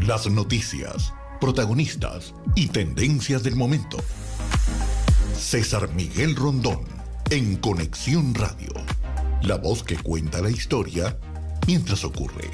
Las noticias, protagonistas y tendencias del momento. César Miguel Rondón, en Conexión Radio. La voz que cuenta la historia mientras ocurre.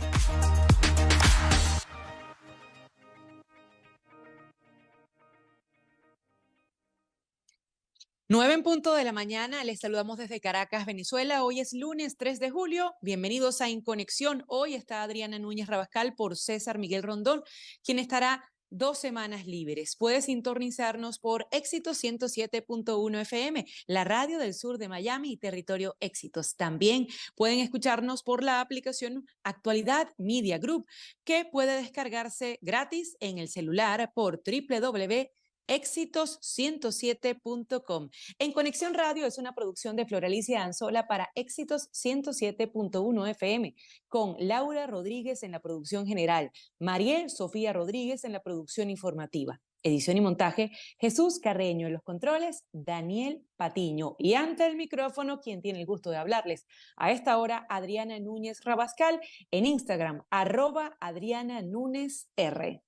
Nueve en punto de la mañana, les saludamos desde Caracas, Venezuela. Hoy es lunes 3 de julio. Bienvenidos a En Conexión. Hoy está Adriana Núñez Rabascal por César Miguel Rondón, quien estará 2 semanas libres. Puede sintonizarnos por Éxitos 107.1 FM, la radio del sur de Miami y territorio Éxitos. También pueden escucharnos por la aplicación Actualidad Media Group, que puede descargarse gratis en el celular por www.éxitos107.com. En Conexión Radio es una producción de Floralicia Anzola para Éxitos 107.1 FM, con Laura Rodríguez en la producción general, Mariel Sofía Rodríguez en la producción informativa. Edición y montaje, Jesús Carreño. En los controles, Daniel Patiño. Y ante el micrófono, quien tiene el gusto de hablarles a esta hora, Adriana Núñez Rabascal, en Instagram, @AdrianaNúñezR.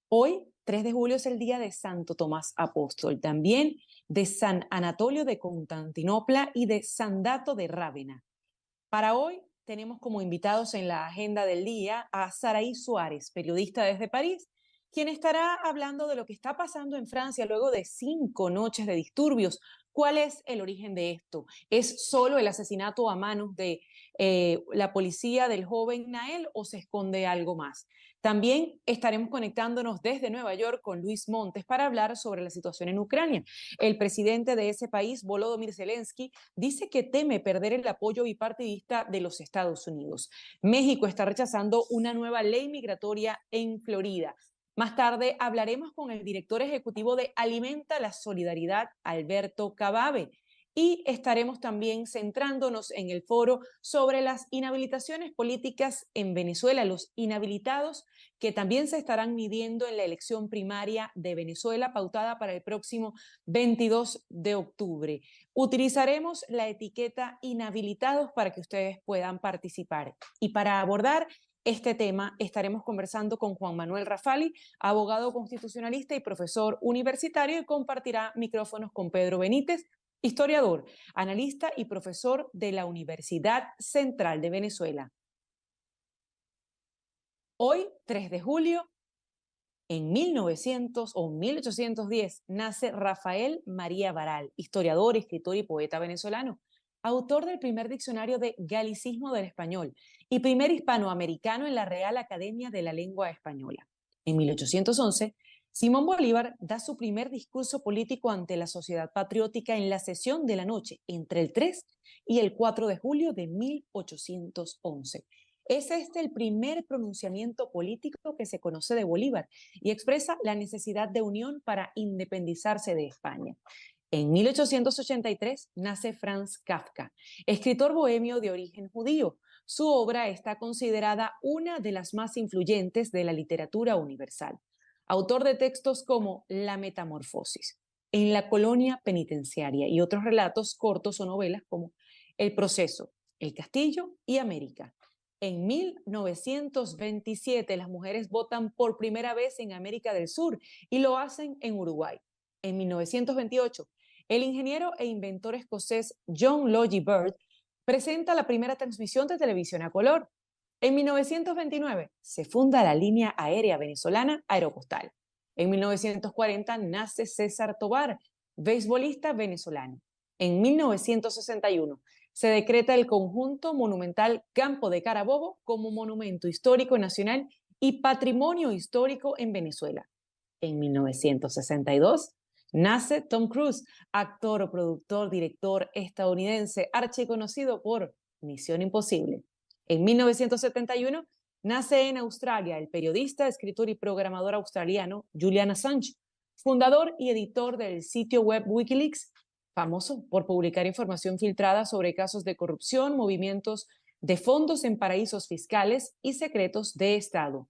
Hoy, 3 de julio, es el día de Santo Tomás Apóstol, también de San Anatolio de Constantinopla y de San Dato de Rávena. Para hoy tenemos como invitados en la agenda del día a Saraí Suárez, periodista desde París, quien estará hablando de lo que está pasando en Francia luego de 5 noches de disturbios. ¿Cuál es el origen de esto? ¿Es solo el asesinato a manos de la policía del joven Nael o se esconde algo más? También estaremos conectándonos desde Nueva York con Luis Montes para hablar sobre la situación en Ucrania. El presidente de ese país, Volodymyr Zelensky, dice que teme perder el apoyo bipartidista de los Estados Unidos. México está rechazando una nueva ley migratoria en Florida. Más tarde hablaremos con el director ejecutivo de Alimenta la Solidaridad, Alberto Cababe. Y estaremos también centrándonos en el foro sobre las inhabilitaciones políticas en Venezuela, los inhabilitados que también se estarán midiendo en la elección primaria de Venezuela pautada para el próximo 22 de octubre. Utilizaremos la etiqueta inhabilitados para que ustedes puedan participar. Y para abordar este tema estaremos conversando con Juan Manuel Rafali, abogado constitucionalista y profesor universitario, y compartirá micrófonos con Pedro Benítez, historiador, analista y profesor de la Universidad Central de Venezuela. Hoy, 3 de julio, en 1810, nace Rafael María Baral, historiador, escritor y poeta venezolano, autor del primer diccionario de galicismo del español y primer hispanoamericano en la Real Academia de la Lengua Española. En 1811, Simón Bolívar da su primer discurso político ante la sociedad patriótica en la sesión de la noche entre el 3 y el 4 de julio de 1811. Es este el primer pronunciamiento político que se conoce de Bolívar y expresa la necesidad de unión para independizarse de España. En 1883 nace Franz Kafka, escritor bohemio de origen judío. Su obra está considerada una de las más influyentes de la literatura universal. Autor de textos como La Metamorfosis, En la colonia penitenciaria y otros relatos cortos o novelas como El proceso, El castillo y América. En 1927 las mujeres votan por primera vez en América del Sur y lo hacen en Uruguay. En 1928, el ingeniero e inventor escocés John Logie Baird presenta la primera transmisión de televisión a color. En 1929 se funda la línea aérea venezolana Aeropostal. En 1940 nace César Tovar, beisbolista venezolano. En 1961 se decreta el conjunto monumental Campo de Carabobo como monumento histórico nacional y patrimonio histórico en Venezuela. En 1962 nace Tom Cruise, actor, productor, director estadounidense, archiconocido por Misión Imposible. En 1971 nace en Australia el periodista, escritor y programador australiano Julian Assange, fundador y editor del sitio web Wikileaks, famoso por publicar información filtrada sobre casos de corrupción, movimientos de fondos en paraísos fiscales y secretos de Estado.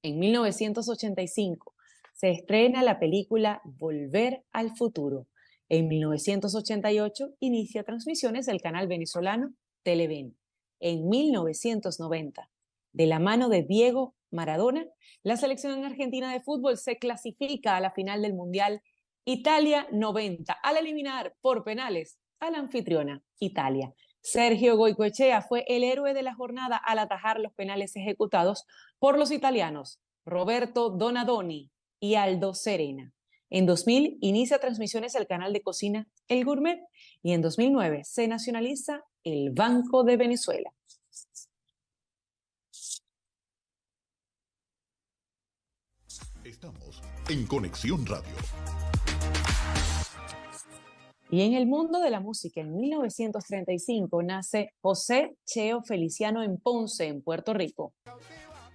En 1985 se estrena la película Volver al Futuro. En 1988 inicia transmisiones del canal venezolano Televen. en 1990. De la mano de Diego Maradona, la selección argentina de fútbol se clasifica a la final del Mundial Italia 90 al eliminar por penales a la anfitriona Italia. Sergio Goicoechea fue el héroe de la jornada al atajar los penales ejecutados por los italianos Roberto Donadoni y Aldo Serena. En 2000 inicia transmisiones el canal de cocina El Gourmet y en 2009 se nacionaliza el Banco de Venezuela. Estamos en Conexión Radio. Y en el mundo de la música, en 1935 nace José Cheo Feliciano en Ponce, en Puerto Rico.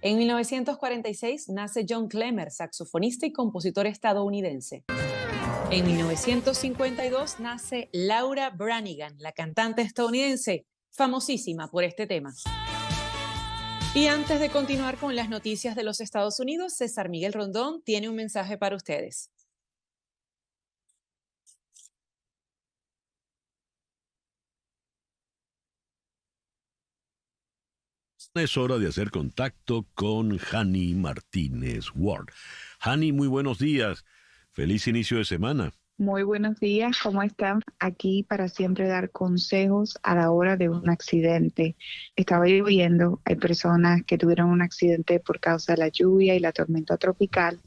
En 1946 nace John Clemmer, saxofonista y compositor estadounidense. En 1952 nace Laura Branigan, la cantante estadounidense, famosísima por este tema. Y antes de continuar con las noticias de los Estados Unidos, César Miguel Rondón tiene un mensaje para ustedes. Es hora de hacer contacto con Hani Martínez Ward. Hani, muy buenos días. Feliz inicio de semana. Muy buenos días, ¿cómo están? Aquí para siempre dar consejos a la hora de un accidente. Estaba lloviendo, hay personas que tuvieron un accidente por causa de la lluvia y la tormenta tropical.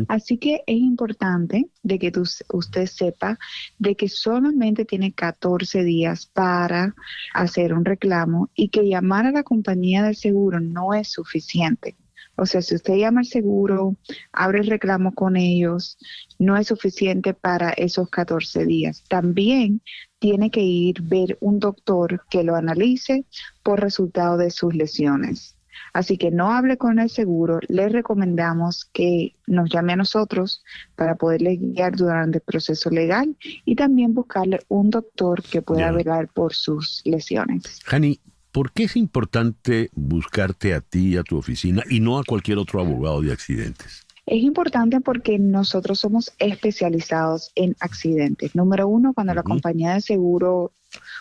Así que es importante de que usted sepa de que solamente tiene 14 días para hacer un reclamo y que llamar a la compañía del seguro no es suficiente. O sea, si usted llama al seguro, abre el reclamo con ellos, no es suficiente para esos 14 días. También tiene que ir ver un doctor que lo analice por resultado de sus lesiones. Así que no hable con el seguro, le recomendamos que nos llame a nosotros para poderle guiar durante el proceso legal y también buscarle un doctor que pueda velar por sus lesiones. Hani, ¿por qué es importante buscarte a ti y a tu oficina y no a cualquier otro abogado de accidentes? Es importante porque nosotros somos especializados en accidentes. Número uno, cuando la compañía de seguro,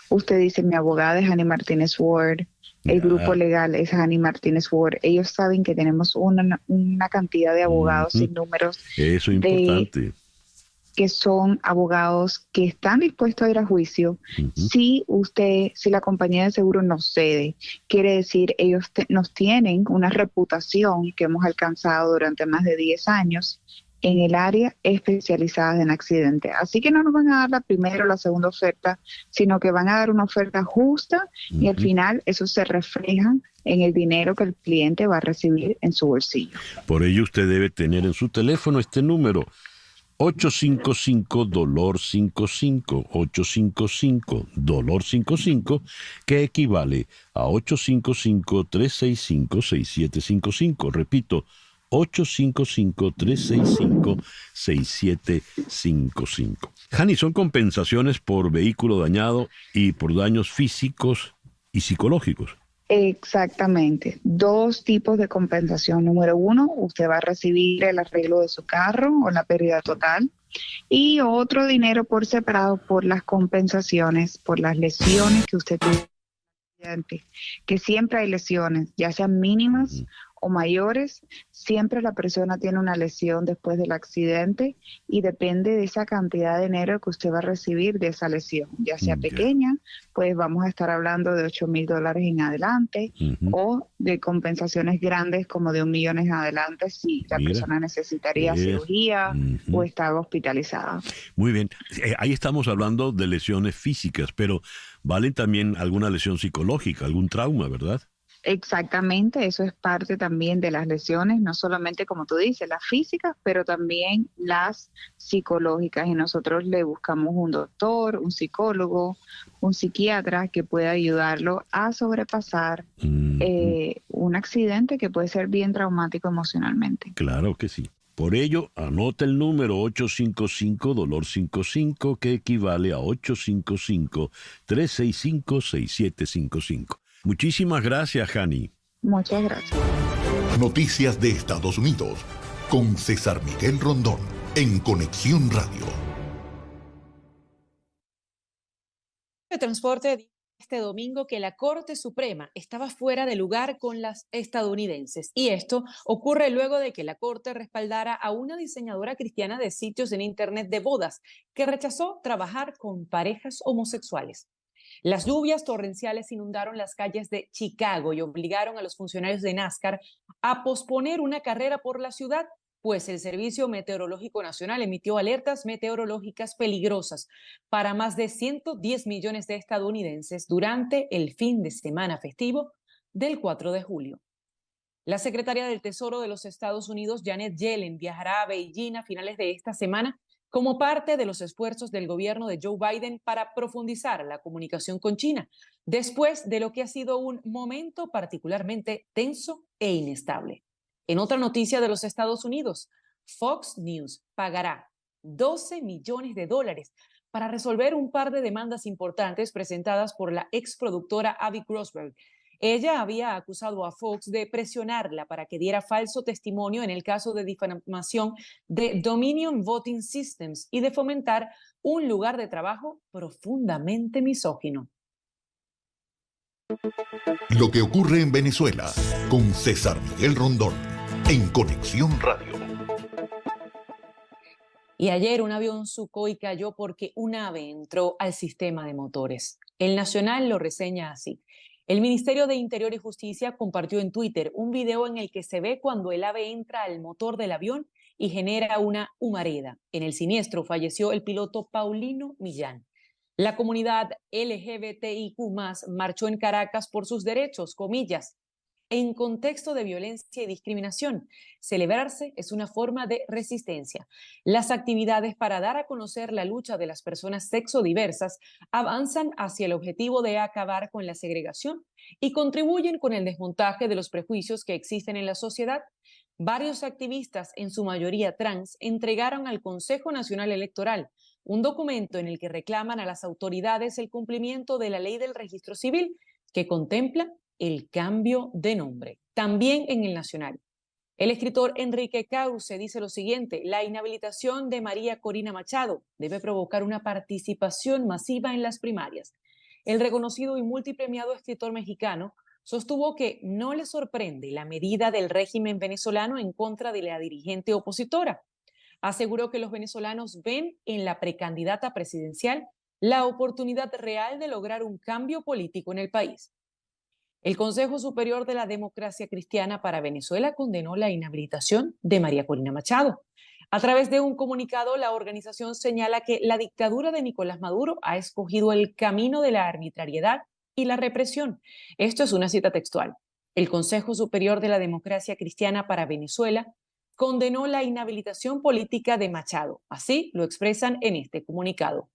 usted dice, mi abogada es Hani Martínez Ward, el grupo legal es Hani Martínez Ward, ellos saben que tenemos una cantidad de abogados sin números. Eso es importante. Que son abogados que están dispuestos a ir a juicio. Si la compañía de seguro nos cede, quiere decir ellos nos tienen una reputación que hemos alcanzado durante más de 10 años en el área especializada en accidentes. Así que no nos van a dar la primera o la segunda oferta, sino que van a dar una oferta justa y al final eso se refleja en el dinero que el cliente va a recibir en su bolsillo. Por ello usted debe tener en su teléfono este número: 855-DOLOR-55, 855-DOLOR-55, que equivale a 855-365-6755. Repito, 855-365-6755. Hani, son compensaciones por vehículo dañado y por daños físicos y psicológicos. Exactamente. 2 tipos de compensación. Número 1, usted va a recibir el arreglo de su carro o la pérdida total. Y otro dinero por separado por las compensaciones, por las lesiones que usted tuvo. Que siempre hay lesiones, ya sean mínimas o mayores, siempre la persona tiene una lesión después del accidente y depende de esa cantidad de dinero que usted va a recibir de esa lesión, ya sea pequeña, pues vamos a estar hablando de $8,000 en adelante o de compensaciones grandes como de $1 millón en adelante si la persona necesitaría cirugía o estaba hospitalizada. Muy bien, ahí estamos hablando de lesiones físicas, pero valen también alguna lesión psicológica, algún trauma, ¿verdad? Exactamente, eso es parte también de las lesiones, no solamente como tú dices, las físicas, pero también las psicológicas. Y nosotros le buscamos un doctor, un psicólogo, un psiquiatra que pueda ayudarlo a sobrepasar un accidente que puede ser bien traumático emocionalmente. Claro que sí. Por ello, anota el número 855-DOLOR-55, que equivale a 855-365-6755. Muchísimas gracias, Hani. Muchas gracias. Noticias de Estados Unidos con César Miguel Rondón en Conexión Radio. El transporte este domingo que la Corte Suprema estaba fuera de lugar con las estadounidenses. Y esto ocurre luego de que la Corte respaldara a una diseñadora cristiana de sitios en Internet de bodas que rechazó trabajar con parejas homosexuales. Las lluvias torrenciales inundaron las calles de Chicago y obligaron a los funcionarios de NASCAR a posponer una carrera por la ciudad, pues el Servicio Meteorológico Nacional emitió alertas meteorológicas peligrosas para más de 110 millones de estadounidenses durante el fin de semana festivo del 4 de julio. La secretaria del Tesoro de los Estados Unidos, Janet Yellen, viajará a Beijing a finales de esta semana como parte de los esfuerzos del gobierno de Joe Biden para profundizar la comunicación con China, después de lo que ha sido un momento particularmente tenso e inestable. En otra noticia de los Estados Unidos, Fox News pagará $12 millones para resolver un par de demandas importantes presentadas por la exproductora Abby Grossberg. Ella había acusado a Fox de presionarla para que diera falso testimonio en el caso de difamación de Dominion Voting Systems y de fomentar un lugar de trabajo profundamente misógino. Lo que ocurre en Venezuela con César Miguel Rondón en Conexión Radio. Y ayer un avión Sukhoi cayó porque un ave entró al sistema de motores. El Nacional lo reseña así. El Ministerio de Interior y Justicia compartió en Twitter un video en el que se ve cuando el ave entra al motor del avión y genera una humareda. En el siniestro falleció el piloto Paulino Millán. La comunidad LGBTIQ+ marchó en Caracas por sus derechos, comillas. En contexto de violencia y discriminación, celebrarse es una forma de resistencia. Las actividades para dar a conocer la lucha de las personas sexodiversas avanzan hacia el objetivo de acabar con la segregación y contribuyen con el desmontaje de los prejuicios que existen en la sociedad. Varios activistas, en su mayoría trans, entregaron al Consejo Nacional Electoral un documento en el que reclaman a las autoridades el cumplimiento de la ley del registro civil, que contempla el cambio de nombre. También en el Nacional, el escritor Enrique Krause dice lo siguiente: la inhabilitación de María Corina Machado debe provocar una participación masiva en las primarias. El reconocido y multipremiado escritor mexicano sostuvo que no le sorprende la medida del régimen venezolano en contra de la dirigente opositora. Aseguró que los venezolanos ven en la precandidata presidencial la oportunidad real de lograr un cambio político en el país. El Consejo Superior de la Democracia Cristiana para Venezuela condenó la inhabilitación de María Corina Machado. A través de un comunicado, la organización señala que la dictadura de Nicolás Maduro ha escogido el camino de la arbitrariedad y la represión. Esto es una cita textual. El Consejo Superior de la Democracia Cristiana para Venezuela condenó la inhabilitación política de Machado. Así lo expresan en este comunicado.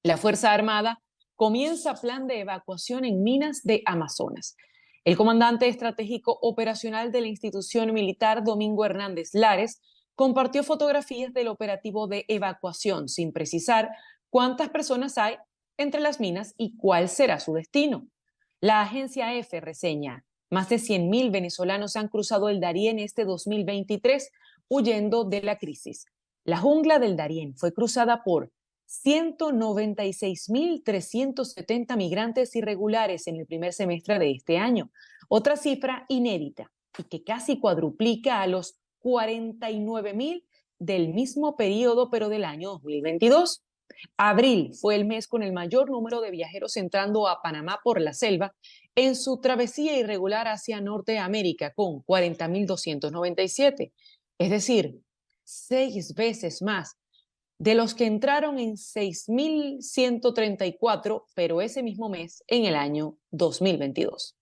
La Fuerza Armada comienza plan de evacuación en minas de Amazonas. El comandante estratégico operacional de la institución militar, Domingo Hernández Lares, compartió fotografías del operativo de evacuación sin precisar cuántas personas hay entre las minas y cuál será su destino. La agencia EFE reseña: más de 100.000 venezolanos han cruzado el Darién este 2023 huyendo de la crisis. La jungla del Darién fue cruzada por 196.370 migrantes irregulares en el primer semestre de este año, otra cifra inédita y que casi cuadruplica a los 49.000 del mismo periodo, pero del año 2022. Abril fue el mes con el mayor número de viajeros entrando a Panamá por la selva en su travesía irregular hacia Norteamérica, con 40.297, es decir, 6 veces más de los que entraron en 6.134, pero ese mismo mes en el año 2022.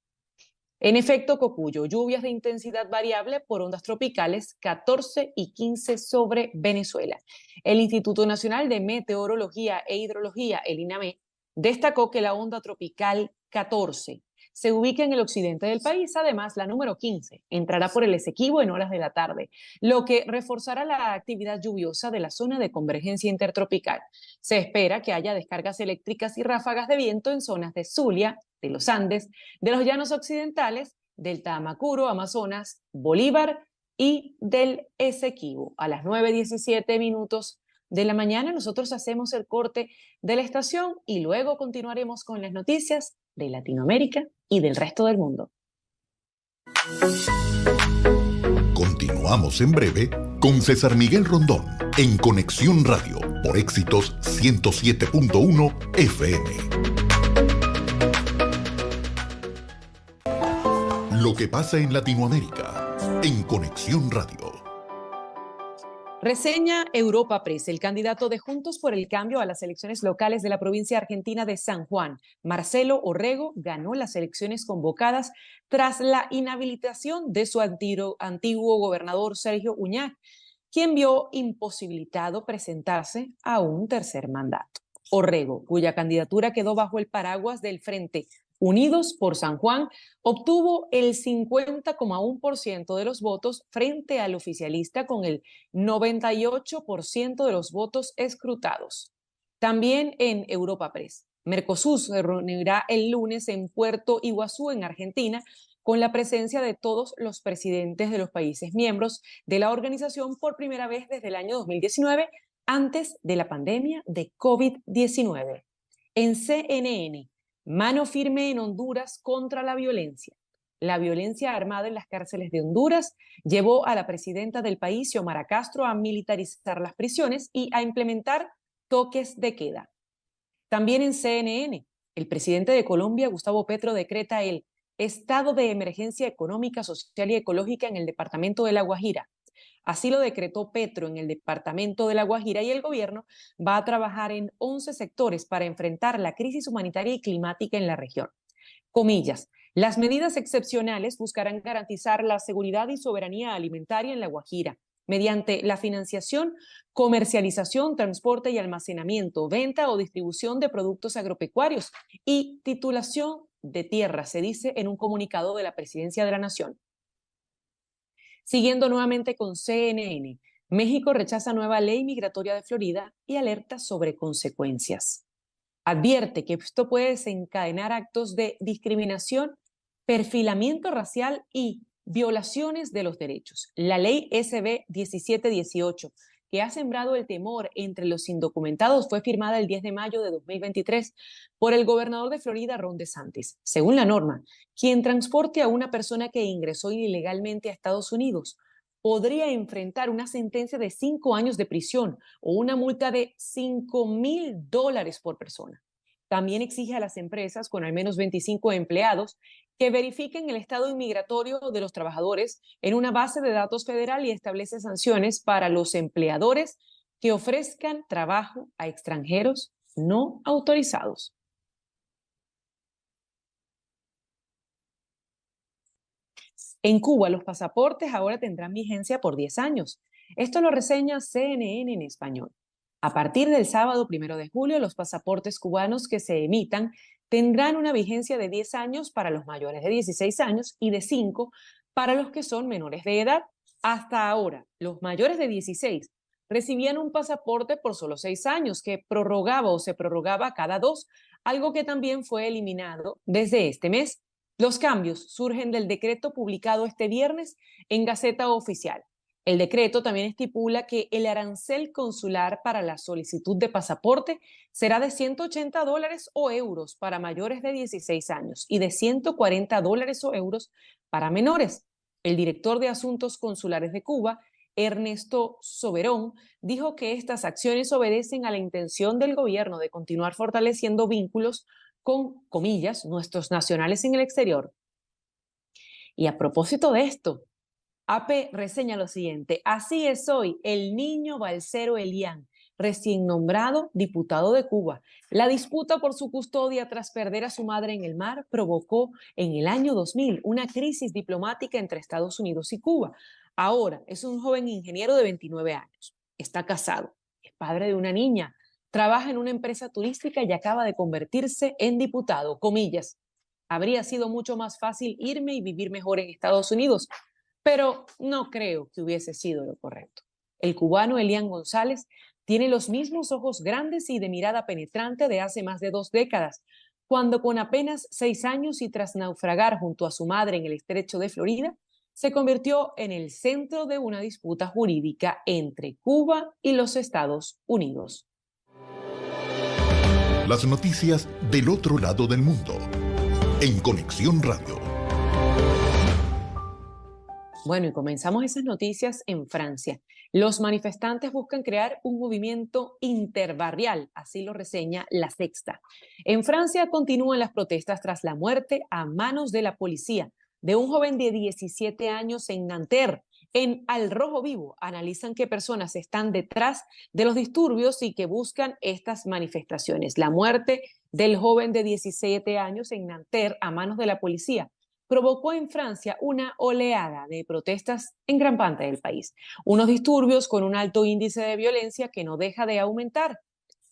En efecto, Cocuyo, lluvias de intensidad variable por ondas tropicales 14 y 15 sobre Venezuela. El Instituto Nacional de Meteorología e Hidrología, el INAME, destacó que la onda tropical 14 se ubica en el occidente del país. Además, la número 15 entrará por el Esequibo en horas de la tarde, lo que reforzará la actividad lluviosa de la zona de convergencia intertropical. Se espera que haya descargas eléctricas y ráfagas de viento en zonas de Zulia, de los Andes, de los llanos occidentales, del Tamacuro, Amazonas, Bolívar y del Esequibo. A las 9:17 minutos de la mañana. Nosotros hacemos el corte de la estación y luego continuaremos con las noticias de Latinoamérica y del resto del mundo. Continuamos en breve con César Miguel Rondón en Conexión Radio por Éxitos 107.1 FM. Lo que pasa en Latinoamérica en Conexión Radio. Reseña Europa Press. El candidato de Juntos por el Cambio a las elecciones locales de la provincia argentina de San Juan, Marcelo Orrego, ganó las elecciones convocadas tras la inhabilitación de su antiguo gobernador Sergio Uñac, quien vio imposibilitado presentarse a un tercer mandato. Orrego, cuya candidatura quedó bajo el paraguas del Frente Unidos por San Juan, obtuvo el 50,1% de los votos frente al oficialista con el 98% de los votos escrutados. También en Europa Press, Mercosur se reunirá el lunes en Puerto Iguazú, en Argentina, con la presencia de todos los presidentes de los países miembros de la organización por primera vez desde el año 2019, antes de la pandemia de COVID-19. En CNN, mano firme en Honduras contra la violencia. La violencia armada en las cárceles de Honduras llevó a la presidenta del país, Xiomara Castro, a militarizar las prisiones y a implementar toques de queda. También en CNN, el presidente de Colombia, Gustavo Petro, decreta el estado de emergencia económica, social y ecológica en el departamento de La Guajira. Así lo decretó Petro en el departamento de La Guajira, y el gobierno va a trabajar en 11 sectores para enfrentar la crisis humanitaria y climática en la región. Comillas, las medidas excepcionales buscarán garantizar la seguridad y soberanía alimentaria en La Guajira mediante la financiación, comercialización, transporte y almacenamiento, venta o distribución de productos agropecuarios y titulación de tierra, se dice en un comunicado de la Presidencia de la Nación. Siguiendo nuevamente con CNN, México rechaza nueva ley migratoria de Florida y alerta sobre consecuencias. Advierte que esto puede desencadenar actos de discriminación, perfilamiento racial y violaciones de los derechos. La ley SB 1718, que ha sembrado el temor entre los indocumentados, fue firmada el 10 de mayo de 2023 por el gobernador de Florida, Ron DeSantis. Según la norma, quien transporte a una persona que ingresó ilegalmente a Estados Unidos podría enfrentar una sentencia de 5 años de prisión o una multa de $5,000 por persona. También exige a las empresas con al menos 25 empleados que verifiquen el estado inmigratorio de los trabajadores en una base de datos federal y establece sanciones para los empleadores que ofrezcan trabajo a extranjeros no autorizados. En Cuba, los pasaportes ahora tendrán vigencia por 10 años. Esto lo reseña CNN en español. A partir del sábado 1 de julio, los pasaportes cubanos que se emitan tendrán una vigencia de 10 años para los mayores de 16 años y de 5 para los que son menores de edad. Hasta ahora, los mayores de 16 recibían un pasaporte por solo 6 años que prorrogaba o se prorrogaba cada 2, algo que también fue eliminado desde este mes. Los cambios surgen del decreto publicado este viernes en Gaceta Oficial. El decreto también estipula que el arancel consular para la solicitud de pasaporte será de $180 o euros para mayores de 16 años y de $140 o euros para menores. El director de Asuntos Consulares de Cuba, Ernesto Soberón, dijo que estas acciones obedecen a la intención del gobierno de continuar fortaleciendo vínculos con, comillas, nuestros nacionales en el exterior. Y a propósito de esto, AP reseña lo siguiente: así es hoy el niño Balsero Elián, recién nombrado diputado de Cuba. La disputa por su custodia tras perder a su madre en el mar provocó en el año 2000 una crisis diplomática entre Estados Unidos y Cuba. Ahora es un joven ingeniero de 29 años, está casado, es padre de una niña, trabaja en una empresa turística y acaba de convertirse en diputado, comillas. Habría sido mucho más fácil irme y vivir mejor en Estados Unidos, pero no creo que hubiese sido lo correcto. El cubano Elián González tiene los mismos ojos grandes y de mirada penetrante de hace más de 2 décadas, cuando con apenas 6 años y tras naufragar junto a su madre en el estrecho de Florida, se convirtió en el centro de una disputa jurídica entre Cuba y los Estados Unidos. Las noticias del otro lado del mundo. En Conexión Radio. Bueno, y comenzamos esas noticias en Francia. Los manifestantes buscan crear un movimiento interbarrial, así lo reseña La Sexta. En Francia continúan las protestas tras la muerte a manos de la policía de un joven de 17 años en Nanterre. En Al Rojo Vivo analizan qué personas están detrás de los disturbios y que buscan estas manifestaciones. La muerte del joven de 17 años en Nanterre a manos de la policía provocó en Francia una oleada de protestas en gran parte del país. Unos disturbios con un alto índice de violencia que no deja de aumentar,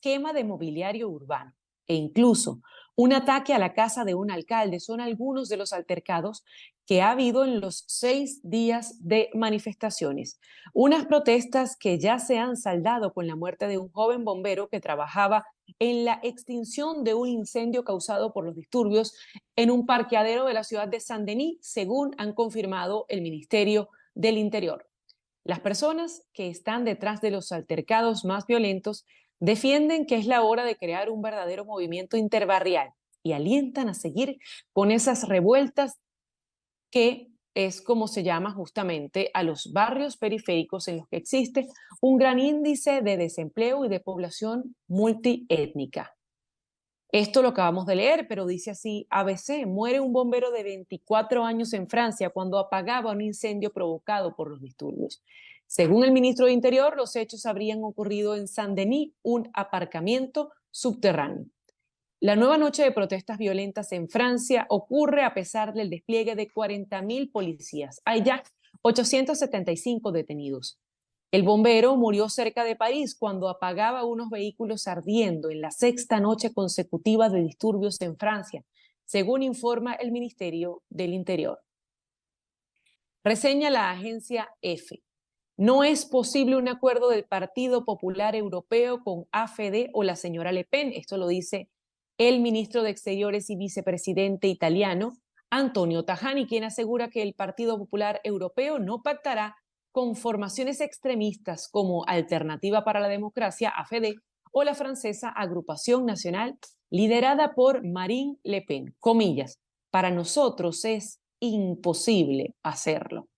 quema de mobiliario urbano e incluso un ataque a la casa de un alcalde son algunos de los altercados que ha habido en los 6 días de manifestaciones. Unas protestas que ya se han saldado con la muerte de un joven bombero que trabajaba en la extinción de un incendio causado por los disturbios en un parqueadero de la ciudad de Saint-Denis, según han confirmado el Ministerio del Interior. Las personas que están detrás de los altercados más violentos defienden que es la hora de crear un verdadero movimiento interbarrial y alientan a seguir con esas revueltas que es como se llama justamente a los barrios periféricos en los que existe un gran índice de desempleo y de población multiétnica. Esto lo acabamos de leer, pero dice así: ABC, muere un bombero de 24 años en Francia cuando apagaba un incendio provocado por los disturbios. Según el ministro de Interior, los hechos habrían ocurrido en Saint-Denis, un aparcamiento subterráneo. La nueva noche de protestas violentas en Francia ocurre a pesar del despliegue de 40.000 policías. Hay ya 875 detenidos. El bombero murió cerca de París cuando apagaba unos vehículos ardiendo en la 6ª noche consecutiva de disturbios en Francia, según informa el Ministerio del Interior. Reseña la agencia EFE. No es posible un acuerdo del Partido Popular Europeo con AfD o la señora Le Pen. Esto lo dice el ministro de Exteriores y vicepresidente italiano, Antonio Tajani, quien asegura que el Partido Popular Europeo no pactará con formaciones extremistas como Alternativa para la Democracia, AfD, o la francesa Agrupación Nacional, liderada por Marine Le Pen. Comillas, para nosotros es imposible hacerlo.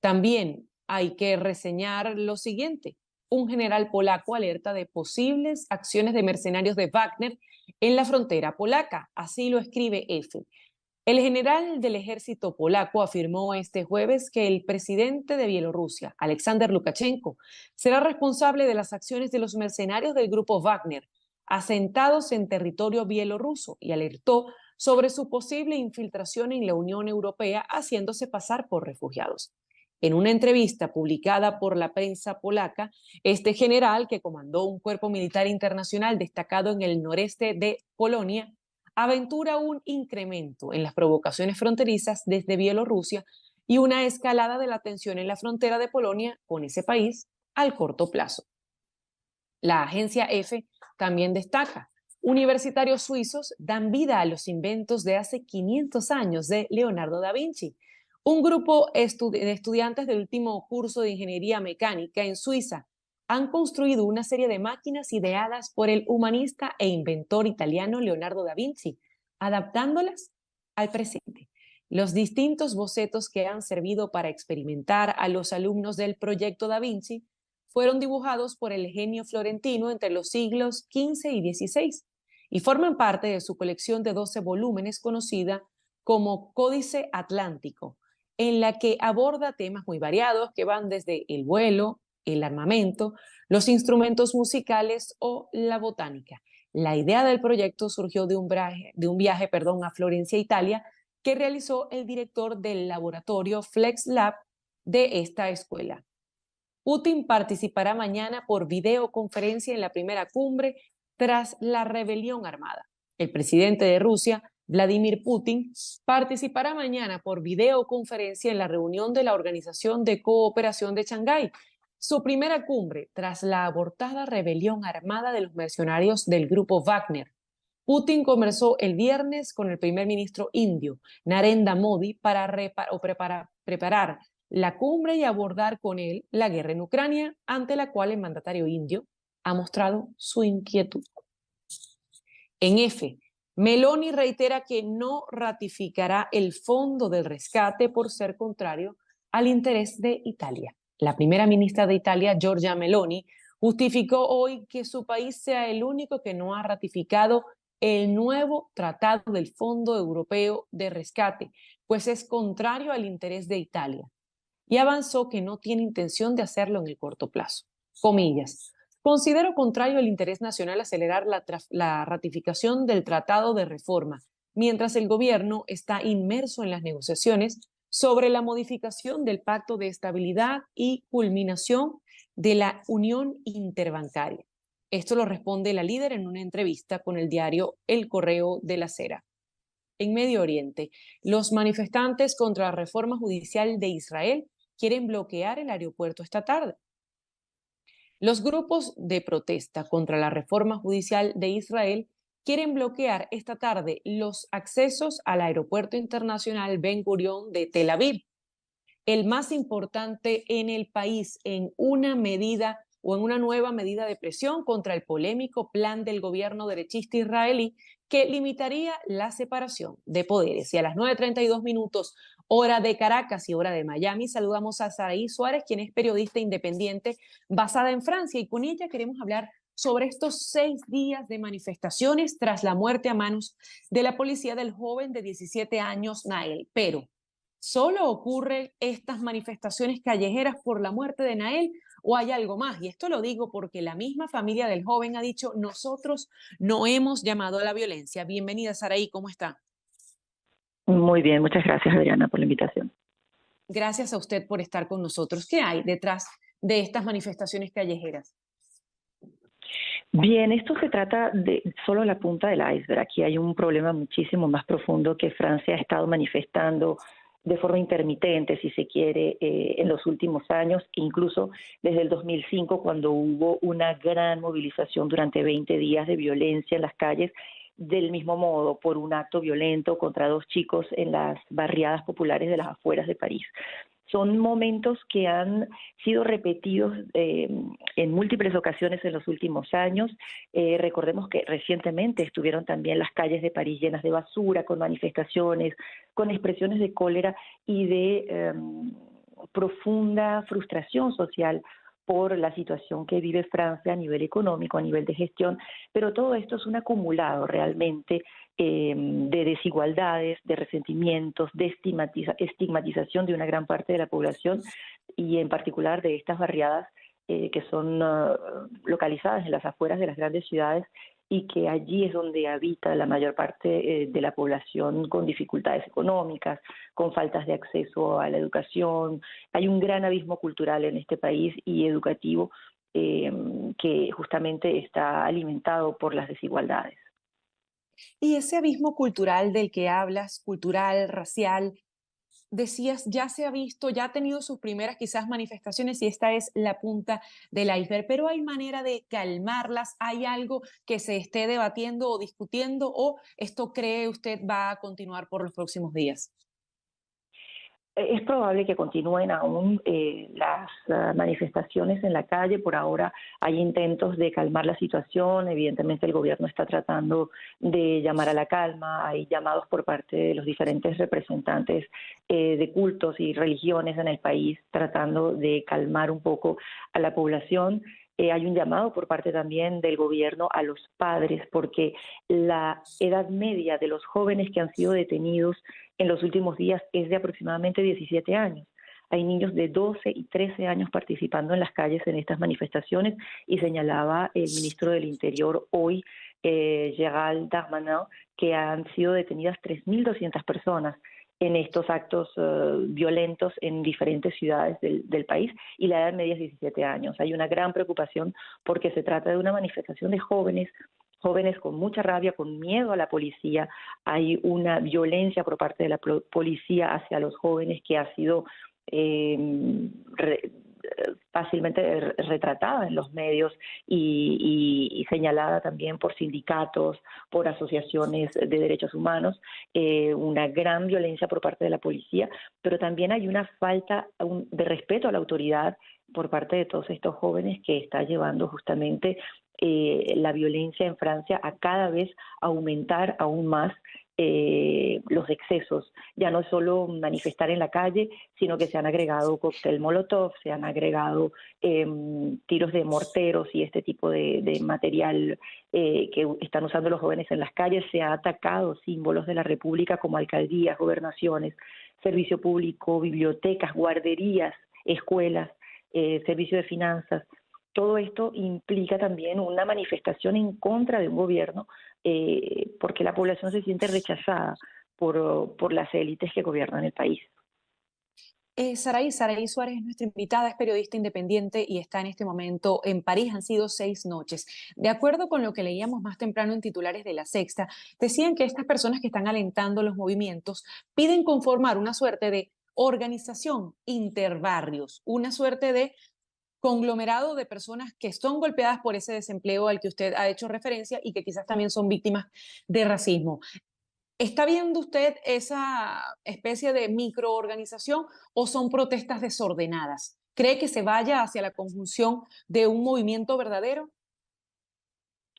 También hay que reseñar lo siguiente. Un general polaco alerta de posibles acciones de mercenarios de Wagner en la frontera polaca. Así lo escribe EFE. El general del ejército polaco afirmó este jueves que el presidente de Bielorrusia, Alexander Lukashenko, será responsable de las acciones de los mercenarios del grupo Wagner, asentados en territorio bielorruso, y alertó sobre su posible infiltración en la Unión Europea haciéndose pasar por refugiados. En una entrevista publicada por la prensa polaca, este general, que comandó un cuerpo militar internacional destacado en el noreste de Polonia, aventura un incremento en las provocaciones fronterizas desde Bielorrusia y una escalada de la tensión en la frontera de Polonia con ese país al corto plazo. La agencia EFE también destaca: universitarios suizos dan vida a los inventos de hace 500 años de Leonardo da Vinci. Un grupo de estudiantes del último curso de ingeniería mecánica en Suiza han construido una serie de máquinas ideadas por el humanista e inventor italiano Leonardo da Vinci, adaptándolas al presente. Los distintos bocetos que han servido para experimentar a los alumnos del proyecto Da Vinci fueron dibujados por el genio florentino entre los siglos XV y XVI y forman parte de su colección de 12 volúmenes conocida como Códice Atlántico, en la que aborda temas muy variados que van desde el vuelo, el armamento, los instrumentos musicales o la botánica. La idea del proyecto surgió de un viaje a Florencia, Italia, que realizó el director del laboratorio Flex Lab de esta escuela. Putin participará mañana por videoconferencia en la primera cumbre tras la rebelión armada. El presidente de Rusia, Vladimir Putin, participará mañana por videoconferencia en la reunión de la Organización de Cooperación de Shanghái, su primera cumbre tras la abortada rebelión armada de los mercenarios del grupo Wagner. Putin conversó el viernes con el primer ministro indio, Narendra Modi, para preparar la cumbre y abordar con él la guerra en Ucrania, ante la cual el mandatario indio ha mostrado su inquietud. En F, Meloni reitera que no ratificará el fondo del rescate por ser contrario al interés de Italia. La primera ministra de Italia, Giorgia Meloni, justificó hoy que su país sea el único que no ha ratificado el nuevo tratado del Fondo Europeo de Rescate, pues es contrario al interés de Italia. Y avanzó que no tiene intención de hacerlo en el corto plazo. Comillas. Considero contrario al interés nacional acelerar la ratificación del Tratado de Reforma, mientras el gobierno está inmerso en las negociaciones sobre la modificación del Pacto de Estabilidad y culminación de la Unión Interbancaria. Esto lo responde la líder en una entrevista con el diario El Correo de la Sera. En Medio Oriente, los manifestantes contra la reforma judicial de Israel quieren bloquear el aeropuerto esta tarde. Los grupos de protesta contra la reforma judicial de Israel quieren bloquear esta tarde los accesos al aeropuerto internacional Ben Gurión de Tel Aviv, el más importante en el país, en una nueva medida de presión contra el polémico plan del gobierno derechista israelí que limitaría la separación de poderes. Y a las 9:32 minutos, hora de Caracas y hora de Miami, saludamos a Saraí Suárez, quien es periodista independiente basada en Francia, y con ella queremos hablar sobre estos 6 días de manifestaciones tras la muerte a manos de la policía del joven de 17 años, Nael. Pero, ¿solo ocurren estas manifestaciones callejeras por la muerte de Nael o hay algo más? Y esto lo digo porque la misma familia del joven ha dicho: nosotros no hemos llamado a la violencia. Bienvenida, Saraí, ¿cómo está? Muy bien, muchas gracias, Adriana, por la invitación. Gracias a usted por estar con nosotros. ¿Qué hay detrás de estas manifestaciones callejeras? Bien, esto se trata de solo la punta del iceberg. Aquí hay un problema muchísimo más profundo que Francia ha estado manifestando de forma intermitente, si se quiere, en los últimos años, incluso desde el 2005, cuando hubo una gran movilización durante 20 días de violencia en las calles, del mismo modo, por un acto violento contra 2 chicos en las barriadas populares de las afueras de París. Son momentos que han sido repetidos en múltiples ocasiones en los últimos años. Recordemos que recientemente estuvieron también las calles de París llenas de basura, con manifestaciones, con expresiones de cólera y de profunda frustración social por la situación que vive Francia a nivel económico, a nivel de gestión, pero todo esto es un acumulado realmente de desigualdades, de resentimientos, de estigmatización de una gran parte de la población y en particular de estas barriadas que son localizadas en las afueras de las grandes ciudades y que allí es donde habita la mayor parte de la población con dificultades económicas, con faltas de acceso a la educación. Hay un gran abismo cultural en este país y educativo que justamente está alimentado por las desigualdades. Y ese abismo cultural del que hablas, cultural, racial, decías, ya se ha visto, ya ha tenido sus primeras quizás manifestaciones y esta es la punta del iceberg, pero ¿hay manera de calmarlas? ¿Hay algo que se esté debatiendo o discutiendo o esto cree usted va a continuar por los próximos días? Es probable que continúen aún las manifestaciones en la calle. Por ahora hay intentos de calmar la situación. Evidentemente el gobierno está tratando de llamar a la calma. Hay llamados por parte de los diferentes representantes de cultos y religiones en el país tratando de calmar un poco a la población. Hay un llamado por parte también del gobierno a los padres porque la edad media de los jóvenes que han sido detenidos en los últimos días es de aproximadamente 17 años. Hay niños de 12 y 13 años participando en las calles en estas manifestaciones y señalaba el ministro del Interior hoy, Gérald Darmanin, que han sido detenidas 3.200 personas en estos actos violentos en diferentes ciudades del país y la edad media es 17 años. Hay una gran preocupación porque se trata de una manifestación de jóvenes con mucha rabia, con miedo a la policía. Hay una violencia por parte de la policía hacia los jóvenes que ha sido fácilmente retratada en los medios y señalada también por sindicatos, por asociaciones de derechos humanos, una gran violencia por parte de la policía, pero también hay una falta de respeto a la autoridad por parte de todos estos jóvenes que está llevando justamente la violencia en Francia a cada vez aumentar aún más los excesos. Ya no es solo manifestar en la calle, sino que se han agregado cóctel molotov, se han agregado tiros de morteros y este tipo de material que están usando los jóvenes en las calles. Se ha atacado símbolos de la República como alcaldías, gobernaciones, servicio público, bibliotecas, guarderías, escuelas, servicio de finanzas. Todo esto implica también una manifestación en contra de un gobierno porque la población se siente rechazada por las élites que gobiernan el país. Saraí Suárez es nuestra invitada, es periodista independiente y está en este momento en París. Han sido 6 noches. De acuerdo con lo que leíamos más temprano en titulares de La Sexta, decían que estas personas que están alentando los movimientos piden conformar una suerte de organización interbarrios, una suerte de conglomerado de personas que son golpeadas por ese desempleo al que usted ha hecho referencia y que quizás también son víctimas de racismo. ¿Está viendo usted esa especie de microorganización o son protestas desordenadas? ¿Cree que se vaya hacia la conjunción de un movimiento verdadero?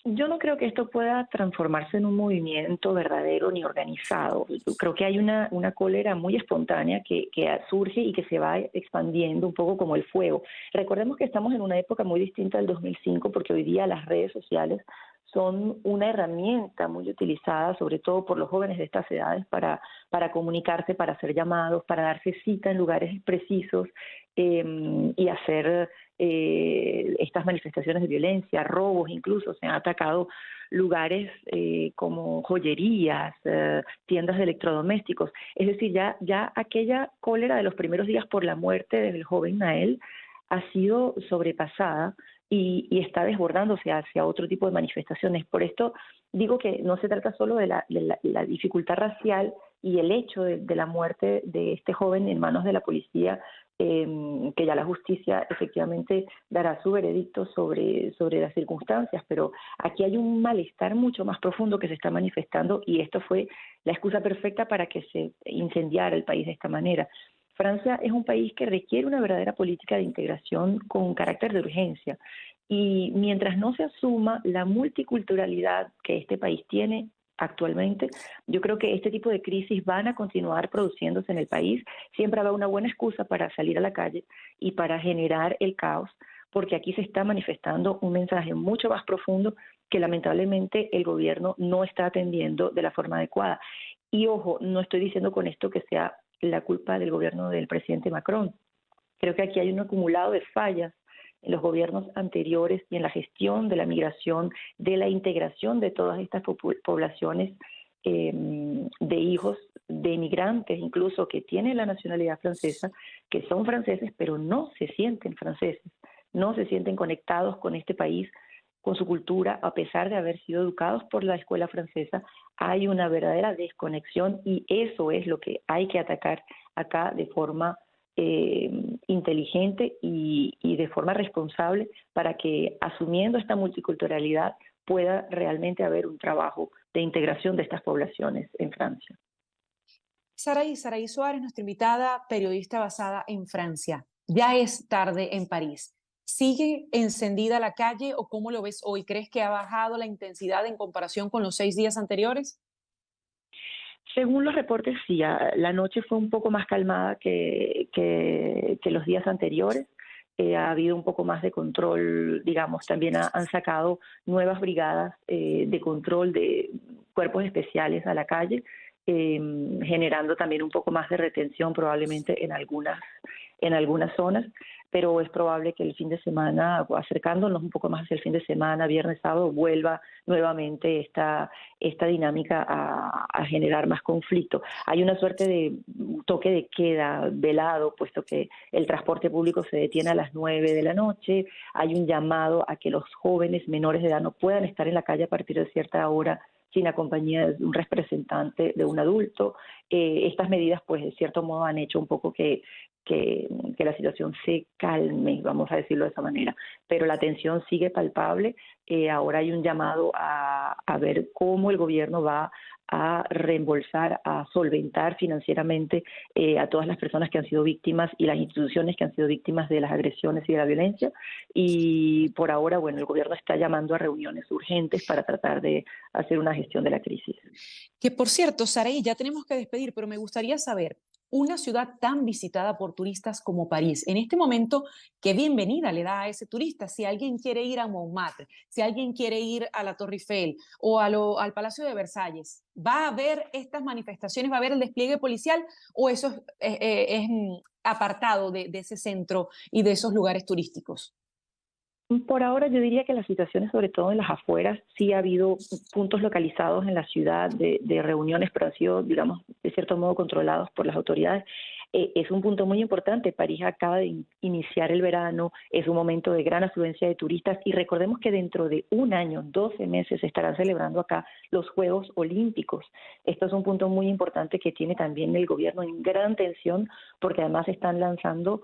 Yo no creo que esto pueda transformarse en un movimiento verdadero ni organizado. Creo que hay una cólera muy espontánea que surge y que se va expandiendo un poco como el fuego. Recordemos que estamos en una época muy distinta del 2005 porque hoy día las redes sociales son una herramienta muy utilizada, sobre todo por los jóvenes de estas edades, para comunicarse, para hacer llamados, para darse cita en lugares precisos y hacer estas manifestaciones de violencia, robos incluso. Se han atacado lugares como joyerías, tiendas de electrodomésticos. Es decir, ya aquella cólera de los primeros días por la muerte del joven Nael ha sido sobrepasada y está desbordándose hacia otro tipo de manifestaciones. Por esto digo que no se trata solo de la dificultad racial y el hecho de la muerte de este joven en manos de la policía, que ya la justicia efectivamente dará su veredicto sobre las circunstancias, pero aquí hay un malestar mucho más profundo que se está manifestando y esto fue la excusa perfecta para que se incendiara el país de esta manera. Francia es un país que requiere una verdadera política de integración con carácter de urgencia y mientras no se asuma la multiculturalidad que este país tiene actualmente, yo creo que este tipo de crisis van a continuar produciéndose en el país. Siempre habrá una buena excusa para salir a la calle y para generar el caos, porque aquí se está manifestando un mensaje mucho más profundo que lamentablemente el gobierno no está atendiendo de la forma adecuada. Y ojo, no estoy diciendo con esto que sea la culpa del gobierno del presidente Macron. Creo que aquí hay un acumulado de fallas en los gobiernos anteriores y en la gestión de la migración, de la integración de todas estas poblaciones de hijos de inmigrantes, incluso que tienen la nacionalidad francesa, que son franceses, pero no se sienten franceses, no se sienten conectados con este país, con su cultura, a pesar de haber sido educados por la escuela francesa. Hay una verdadera desconexión y eso es lo que hay que atacar acá de forma inteligente y de forma responsable para que, asumiendo esta multiculturalidad, pueda realmente haber un trabajo de integración de estas poblaciones en Francia. Saraí Suárez, nuestra invitada, periodista basada en Francia. Ya es tarde en París. ¿Sigue encendida la calle o cómo lo ves hoy? ¿Crees que ha bajado la intensidad en comparación con los 6 días anteriores? Según los reportes, sí, la noche fue un poco más calmada que los días anteriores. Ha habido un poco más de control, digamos, también han sacado nuevas brigadas de control de cuerpos especiales a la calle, generando también un poco más de retención probablemente en algunas zonas, pero es probable que el fin de semana, acercándonos un poco más hacia el fin de semana, viernes, sábado, vuelva nuevamente esta dinámica a generar más conflicto. Hay una suerte de toque de queda velado, puesto que el transporte público se detiene a las 9 de la noche, hay un llamado a que los jóvenes menores de edad no puedan estar en la calle a partir de cierta hora sin la compañía de un representante de un adulto. estas medidas, pues de cierto modo han hecho un poco que la situación se calme, vamos a decirlo de esa manera, pero la tensión sigue palpable. Ahora hay un llamado a ver cómo el gobierno va a reembolsar, a solventar financieramente a todas las personas que han sido víctimas y las instituciones que han sido víctimas de las agresiones y de la violencia. Y por ahora, bueno, el gobierno está llamando a reuniones urgentes para tratar de hacer una gestión de la crisis. Que por cierto, Saraí, ya tenemos que despedir, pero me gustaría saber, una ciudad tan visitada por turistas como París, en este momento, ¿qué bienvenida le da a ese turista? Si alguien quiere ir a Montmartre, si alguien quiere ir a la Torre Eiffel o al Palacio de Versalles, ¿va a haber estas manifestaciones, va a haber el despliegue policial o eso es apartado de ese centro y de esos lugares turísticos? Por ahora yo diría que las situaciones, sobre todo en las afueras, sí ha habido puntos localizados en la ciudad de reuniones, pero han sido, digamos, de cierto modo controlados por las autoridades. Es un punto muy importante. París acaba de iniciar el verano, es un momento de gran afluencia de turistas y recordemos que dentro de un año, 12 meses, se estarán celebrando acá los Juegos Olímpicos. Esto es un punto muy importante que tiene también el gobierno en gran tensión porque además están lanzando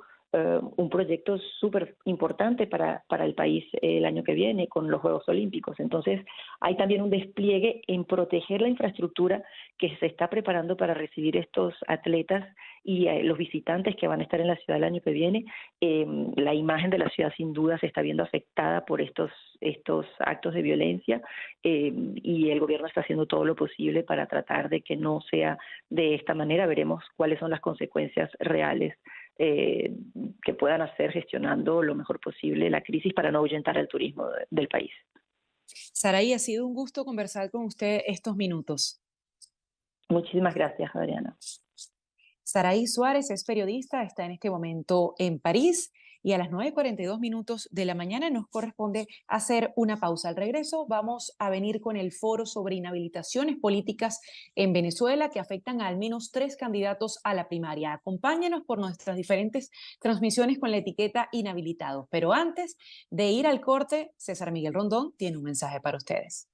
un proyecto súper importante para el país el año que viene con los Juegos Olímpicos. Entonces, hay también un despliegue en proteger la infraestructura que se está preparando para recibir estos atletas y los visitantes que van a estar en la ciudad el año que viene. La imagen de la ciudad sin duda se está viendo afectada por estos actos de violencia y el gobierno está haciendo todo lo posible para tratar de que no sea de esta manera. Veremos cuáles son las consecuencias reales que puedan hacer gestionando lo mejor posible la crisis para no ahuyentar el turismo del país. Saraí, ha sido un gusto conversar con usted estos minutos. Muchísimas gracias, Adriana. Saraí Suárez es periodista, está en este momento en París y a las 9:42 de la mañana nos corresponde hacer una pausa. Al regreso vamos a venir con el foro sobre inhabilitaciones políticas en Venezuela que afectan a al menos 3 candidatos a la primaria. Acompáñenos por nuestras diferentes transmisiones con la etiqueta inhabilitados. Pero antes de ir al corte, César Miguel Rondón tiene un mensaje para ustedes.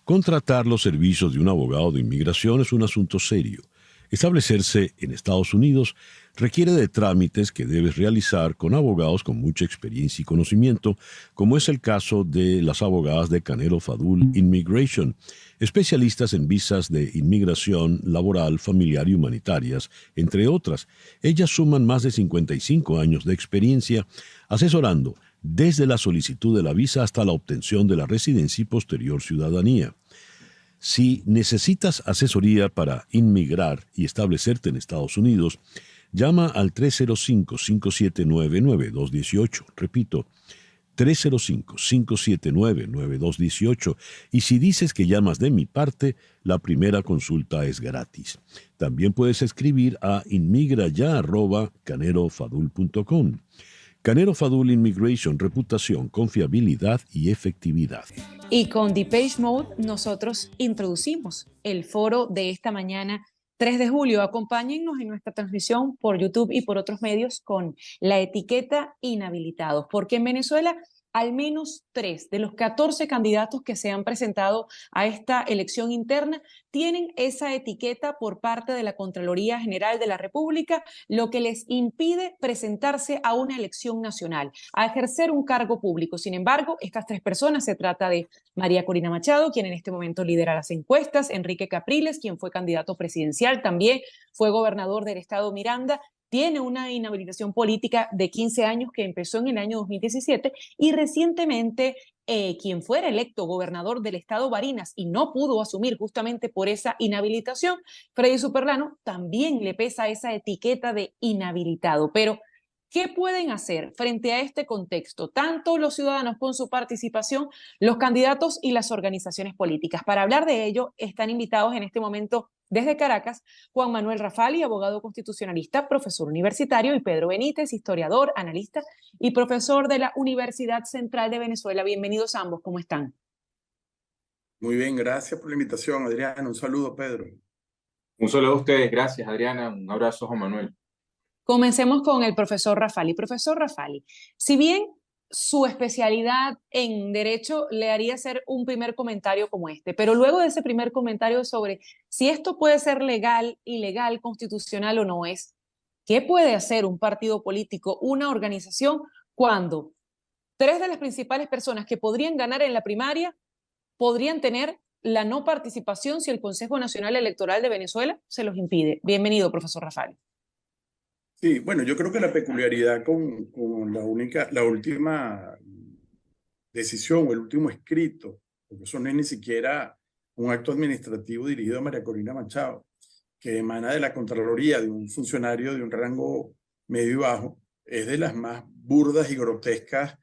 Contratar los servicios de un abogado de inmigración es un asunto serio. Establecerse en Estados Unidos requiere de trámites que debes realizar con abogados con mucha experiencia y conocimiento, como es el caso de las abogadas de Canelo Fadul Immigration, especialistas en visas de inmigración, laboral, familiar y humanitarias, entre otras. Ellas suman más de 55 años de experiencia asesorando desde la solicitud de la visa hasta la obtención de la residencia y posterior ciudadanía. Si necesitas asesoría para inmigrar y establecerte en Estados Unidos, llama al 305-579-9218. Repito, 305-579-9218. Y si dices que llamas de mi parte, la primera consulta es gratis. También puedes escribir a inmigraya@canerofadul.com. Canero Fadul Immigration, reputación, confiabilidad y efectividad. Y con Depeche Mode nosotros introducimos el foro de esta mañana, 3 de julio. Acompáñennos en nuestra transmisión por YouTube y por otros medios con la etiqueta inhabilitados, porque en Venezuela al menos 3 de los 14 candidatos que se han presentado a esta elección interna tienen esa etiqueta por parte de la Contraloría General de la República, lo que les impide presentarse a una elección nacional, a ejercer un cargo público. Sin embargo, estas 3 personas, se trata de María Corina Machado, quien en este momento lidera las encuestas, Enrique Capriles, quien fue candidato presidencial, también fue gobernador del estado Miranda, tiene una inhabilitación política de 15 años que empezó en el año 2017 y recientemente quien fuera electo gobernador del estado Barinas y no pudo asumir justamente por esa inhabilitación, Freddy Superlano, también le pesa esa etiqueta de inhabilitado. Pero ¿qué pueden hacer frente a este contexto? Tanto los ciudadanos con su participación, los candidatos y las organizaciones políticas. Para hablar de ello, están invitados en este momento desde Caracas, Juan Manuel Rafali, abogado constitucionalista, profesor universitario, y Pedro Benítez, historiador, analista y profesor de la Universidad Central de Venezuela. Bienvenidos ambos, ¿cómo están? Muy bien, gracias por la invitación, Adriana. Un saludo, Pedro. Un saludo a ustedes, gracias, Adriana. Un abrazo, Juan Manuel. Comencemos con el profesor Rafali. Profesor Rafali, si bien su especialidad en derecho le haría hacer un primer comentario como este, pero luego de ese primer comentario sobre si esto puede ser legal, ilegal, constitucional o no es, ¿qué puede hacer un partido político, una organización, cuando tres de las principales personas que podrían ganar en la primaria podrían tener la no participación si el Consejo Nacional Electoral de Venezuela se los impide? Bienvenido, profesor Rafali. Sí, bueno, yo creo que la peculiaridad con la última decisión o el último escrito, porque eso no es ni siquiera un acto administrativo dirigido a María Corina Machado, que emana de la Contraloría, de un funcionario de un rango medio y bajo, es de las más burdas y grotescas,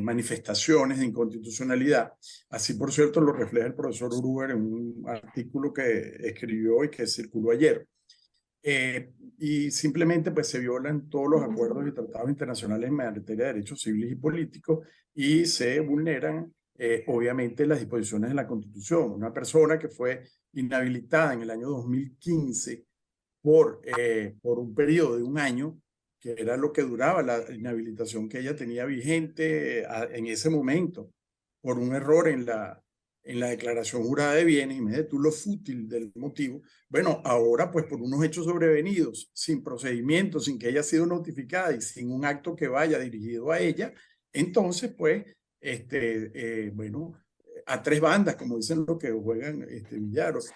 manifestaciones de inconstitucionalidad. Así, por cierto, lo refleja el profesor Uruber en un artículo que escribió y que circuló ayer. Y simplemente pues se violan todos los acuerdos y tratados internacionales en materia de derechos civiles y políticos y se vulneran obviamente las disposiciones de la Constitución. Una persona que fue inhabilitada en el año 2015 por un periodo de un año, que era lo que duraba la inhabilitación que ella tenía vigente en ese momento, por un error en la declaración jurada de bienes, y me tú lo fútil del motivo. Bueno, ahora pues por unos hechos sobrevenidos, sin procedimiento, sin que haya sido notificada y sin un acto que vaya dirigido a ella, entonces pues, a tres bandas, como dicen los que juegan billaros,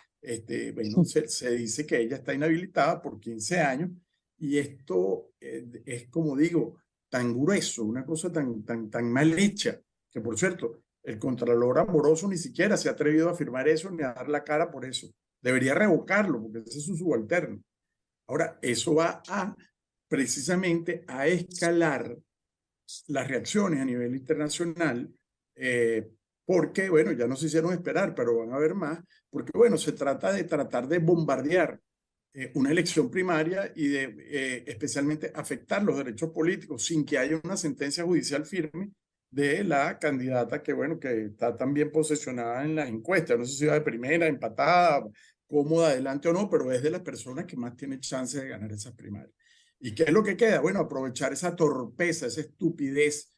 bueno, se dice que ella está inhabilitada por 15 años y esto es, como digo, tan grueso, una cosa tan mal hecha, que por cierto, el Contralor Amoroso ni siquiera se ha atrevido a afirmar eso ni a dar la cara por eso. Debería revocarlo porque ese es su subalterno. Ahora, eso va precisamente a escalar las reacciones a nivel internacional, porque, bueno, ya no se hicieron esperar, pero van a haber más, porque, bueno, se trata de tratar de bombardear una elección primaria y de especialmente afectar los derechos políticos sin que haya una sentencia judicial firme de la candidata que, bueno, que está también posesionada en las encuestas. No sé si va de primera, empatada, cómoda, adelante o no, pero es de las personas que más tienen chance de ganar esas primarias. ¿Y qué es lo que queda? Bueno, aprovechar esa torpeza, esa estupidez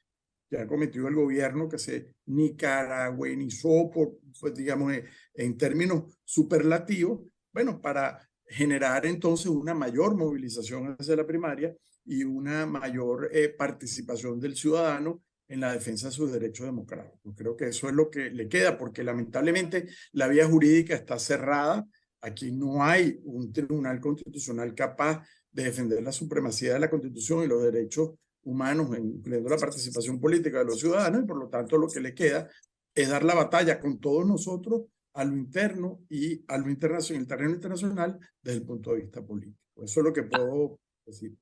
que ha cometido el gobierno, que se nicaragüenizó, pues, digamos, en términos superlativos, bueno, para generar entonces una mayor movilización hacia la primaria y una mayor participación del ciudadano en la defensa de sus derechos democráticos. Creo que eso es lo que le queda, porque lamentablemente la vía jurídica está cerrada. Aquí no hay un tribunal constitucional capaz de defender la supremacía de la Constitución y los derechos humanos, incluyendo la participación política de los ciudadanos, y por lo tanto lo que le queda es dar la batalla con todos nosotros a lo interno y a lo internacional, el terreno internacional, desde el punto de vista político. Eso es lo que puedo decir.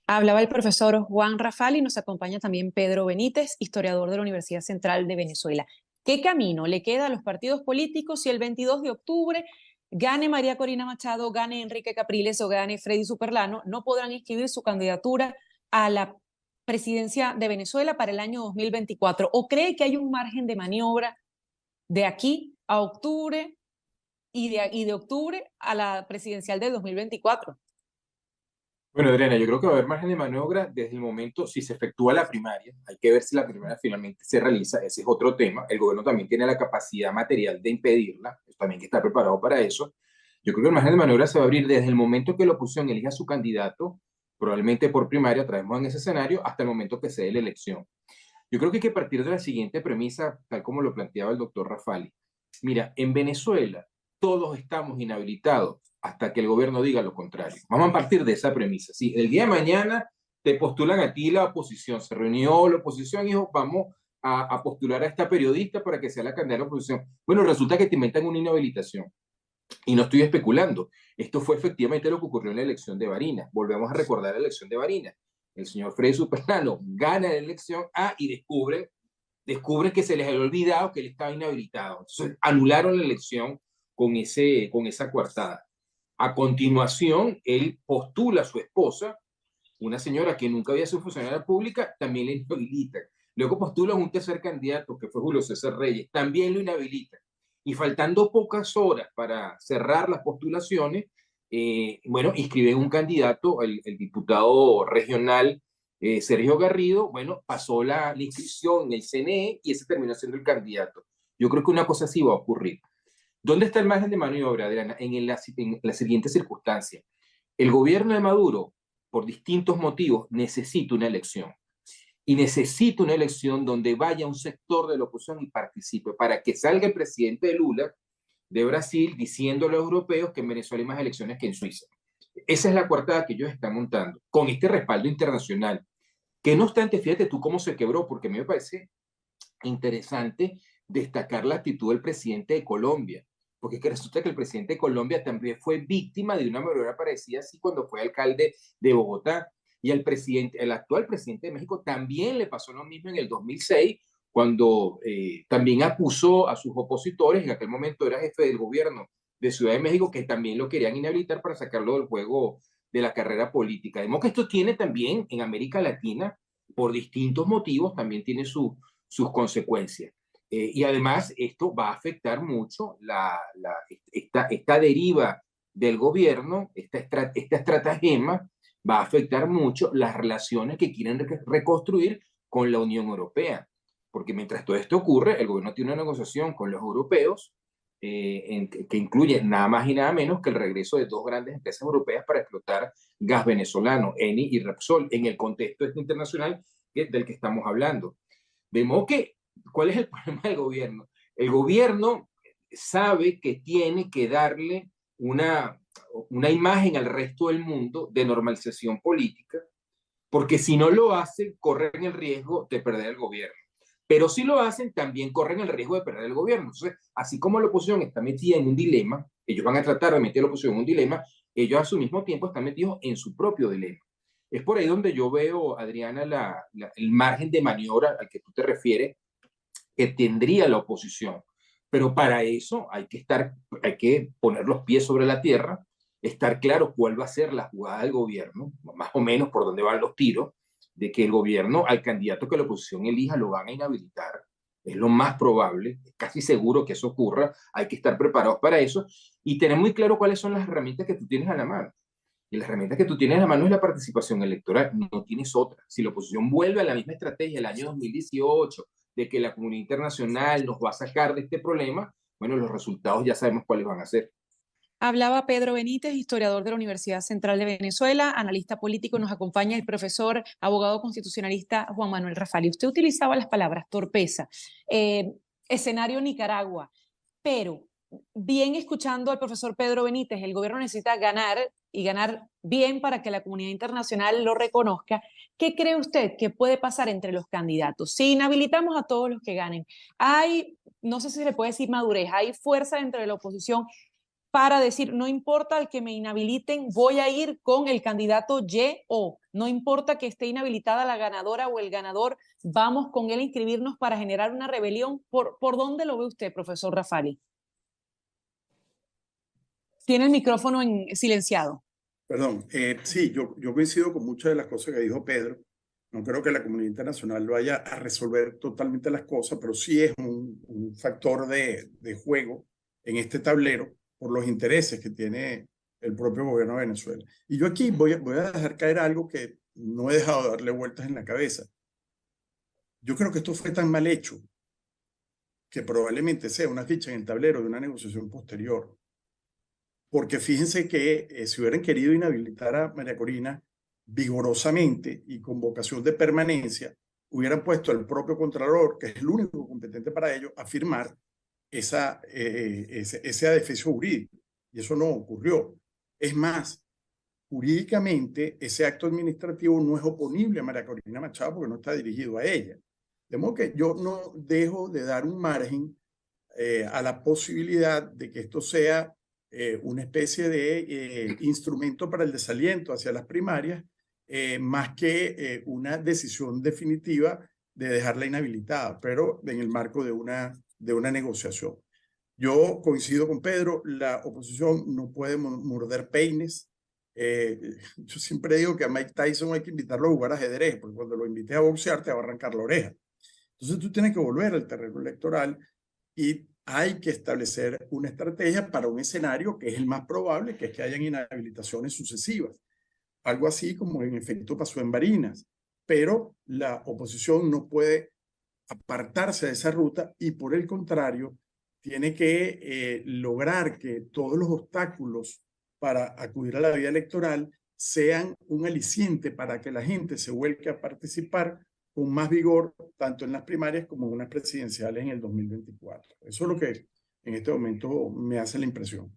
Hablaba el profesor Juan Rafali y nos acompaña también Pedro Benítez, historiador de la Universidad Central de Venezuela. ¿Qué camino le queda a los partidos políticos si el 22 de octubre gane María Corina Machado, gane Enrique Capriles o gane Freddy Superlano? No podrán inscribir su candidatura a la presidencia de Venezuela para el año 2024. ¿O cree que hay un margen de maniobra de aquí a octubre y de octubre a la presidencial de 2024? Bueno, Adriana, yo creo que va a haber margen de maniobra desde el momento, si se efectúa la primaria, hay que ver si la primaria finalmente se realiza, ese es otro tema. El gobierno también tiene la capacidad material de impedirla, también que está preparado para eso. Yo creo que el margen de maniobra se va a abrir desde el momento que la oposición elija a su candidato, probablemente por primaria, traemos en ese escenario, hasta el momento que se dé la elección. Yo creo que hay que partir de la siguiente premisa, tal como lo planteaba el doctor Rafali. Mira, en Venezuela todos estamos inhabilitados hasta que el gobierno diga lo contrario. Vamos a partir de esa premisa. Si el día de mañana te postulan a ti la oposición, se reunió la oposición y dijo, vamos a postular a esta periodista para que sea la candidata de la oposición. Bueno, resulta que te inventan una inhabilitación. Y no estoy especulando. Esto fue efectivamente lo que ocurrió en la elección de Barinas. Volvemos a recordar la elección de Barinas. El señor Freddy Superlano gana la elección y descubren que se les había olvidado que él estaba inhabilitado. Entonces, anularon la elección con esa coartada. A continuación, él postula a su esposa, una señora que nunca había sido funcionaria pública, también la inhabilita. Luego postula a un tercer candidato, que fue Julio César Reyes, también lo inhabilita. Y faltando pocas horas para cerrar las postulaciones, inscriben un candidato, el diputado regional Sergio Garrido, bueno, pasó la inscripción en el CNE y ese terminó siendo el candidato. Yo creo que una cosa así va a ocurrir. ¿Dónde está el margen de maniobra, Adriana? En la siguiente circunstancia. El gobierno de Maduro, por distintos motivos, necesita una elección. Y necesita una elección donde vaya un sector de la oposición y participe, para que salga el presidente de Lula de Brasil diciendo a los europeos que en Venezuela hay más elecciones que en Suiza. Esa es la coartada que ellos están montando, con este respaldo internacional. Que no obstante, fíjate tú cómo se quebró, porque a mí me parece interesante destacar la actitud del presidente de Colombia, porque es que resulta que el presidente de Colombia también fue víctima de una maniobra parecida así cuando fue alcalde de Bogotá, y el actual presidente de México también le pasó lo mismo en el 2006, cuando también acusó a sus opositores, en aquel momento era jefe del gobierno de Ciudad de México, que también lo querían inhabilitar para sacarlo del juego de la carrera política. De modo que esto tiene también en América Latina, por distintos motivos, también tiene sus consecuencias. Y además esto va a afectar mucho esta deriva del gobierno, esta estratagema, va a afectar mucho las relaciones que quieren reconstruir con la Unión Europea. Porque mientras todo esto ocurre, el gobierno tiene una negociación con los europeos que incluye nada más y nada menos que el regreso de dos grandes empresas europeas para explotar gas venezolano, Eni y Repsol, en el contexto internacional del que estamos hablando. De modo que, ¿cuál es el problema del gobierno? El gobierno sabe que tiene que darle una imagen al resto del mundo de normalización política, porque si no lo hacen, corren el riesgo de perder el gobierno. Pero si lo hacen, también corren el riesgo de perder el gobierno. Entonces, así como la oposición está metida en un dilema, ellos van a tratar de meter a la oposición en un dilema, ellos a su mismo tiempo están metidos en su propio dilema. Es por ahí donde yo veo, Adriana, el margen de maniobra al que tú te refieres, que tendría la oposición. Pero para eso hay que poner los pies sobre la tierra, estar claro cuál va a ser la jugada del gobierno, más o menos por dónde van los tiros, de que el gobierno, al candidato que la oposición elija, lo van a inhabilitar. Es lo más probable, es casi seguro que eso ocurra, hay que estar preparados para eso y tener muy claro cuáles son las herramientas que tú tienes a la mano. Y las herramientas que tú tienes a la mano es la participación electoral, no tienes otra. Si la oposición vuelve a la misma estrategia del año 2018, de que la comunidad internacional nos va a sacar de este problema, bueno, los resultados ya sabemos cuáles van a ser. Hablaba Pedro Benítez, historiador de la Universidad Central de Venezuela, analista político. Nos acompaña el profesor, abogado constitucionalista Juan Manuel Rafali. Usted utilizaba las palabras torpeza, escenario Nicaragua, pero bien escuchando al profesor Pedro Benítez, el gobierno necesita ganar y ganar bien para que la comunidad internacional lo reconozca. ¿Qué cree usted que puede pasar entre los candidatos? Si inhabilitamos a todos los que ganen, no sé si se le puede decir madurez, hay fuerza dentro de la oposición para decir, no importa el que me inhabiliten, voy a ir con el candidato Y, o no importa que esté inhabilitada la ganadora o el ganador, vamos con él a inscribirnos para generar una rebelión. ¿Por dónde lo ve usted, profesor Rafali? Tiene el micrófono silenciado. Perdón, sí, yo coincido con muchas de las cosas que dijo Pedro. No creo que la comunidad internacional vaya a resolver totalmente las cosas, pero sí es un factor de juego en este tablero por los intereses que tiene el propio gobierno de Venezuela. Y yo aquí voy a dejar caer algo que no he dejado de darle vueltas en la cabeza. Yo creo que esto fue tan mal hecho que probablemente sea una ficha en el tablero de una negociación posterior. Porque fíjense que si hubieran querido inhabilitar a María Corina vigorosamente y con vocación de permanencia, hubieran puesto al propio Contralor, que es el único competente para ello, a firmar ese adefesio jurídico. Y eso no ocurrió. Es más, jurídicamente ese acto administrativo no es oponible a María Corina Machado porque no está dirigido a ella. De modo que yo no dejo de dar un margen a la posibilidad de que esto sea una especie de instrumento para el desaliento hacia las primarias, más que una decisión definitiva de dejarla inhabilitada, pero en el marco de una negociación. Yo coincido con Pedro, la oposición no puede morder peines. Yo siempre digo que a Mike Tyson hay que invitarlo a jugar ajedrez, porque cuando lo invites a boxear te va a arrancar la oreja. Entonces tú tienes que volver al terreno electoral y hay que establecer una estrategia para un escenario que es el más probable, que es que hayan inhabilitaciones sucesivas. Algo así como en efecto pasó en Barinas. pero la oposición no puede apartarse de esa ruta y por el contrario, tiene que lograr que todos los obstáculos para acudir a la vida electoral sean un aliciente para que la gente se vuelque a participar con más vigor, tanto en las primarias como en unas presidenciales en el 2024. Eso es lo que en este momento me hace la impresión.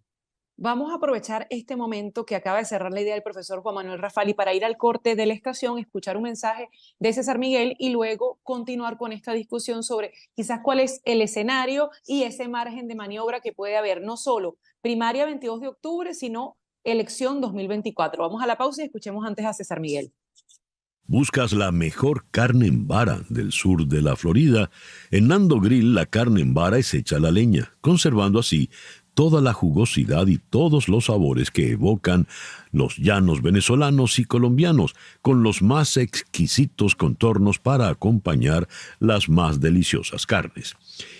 Vamos a aprovechar este momento que acaba de cerrar la idea del profesor Juan Manuel Rafali para ir al corte de la estación, escuchar un mensaje de César Miguel y luego continuar con esta discusión sobre quizás cuál es el escenario y ese margen de maniobra que puede haber, no solo primaria 22 de octubre, sino elección 2024. Vamos a la pausa y escuchemos antes a César Miguel. ¿Buscas la mejor carne en vara del sur de la Florida? En Nando Grill la carne en vara es hecha a la leña, conservando así toda la jugosidad y todos los sabores que evocan los llanos venezolanos y colombianos, con los más exquisitos contornos para acompañar las más deliciosas carnes.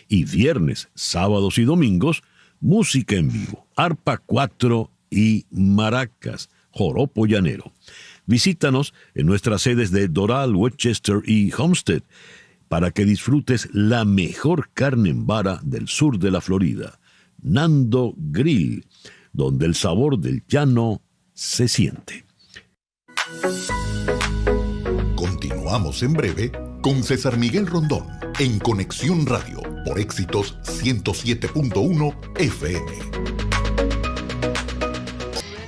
Y viernes, sábados y domingos, música en vivo, arpa 4 y maracas, joropo llanero. Visítanos en nuestras sedes de Doral, Westchester y Homestead para que disfrutes la mejor carne en vara del sur de la Florida. Nando Grill, donde el sabor del llano se siente. Continuamos en breve con César Miguel Rondón en Conexión Radio por Éxitos 107.1 FM.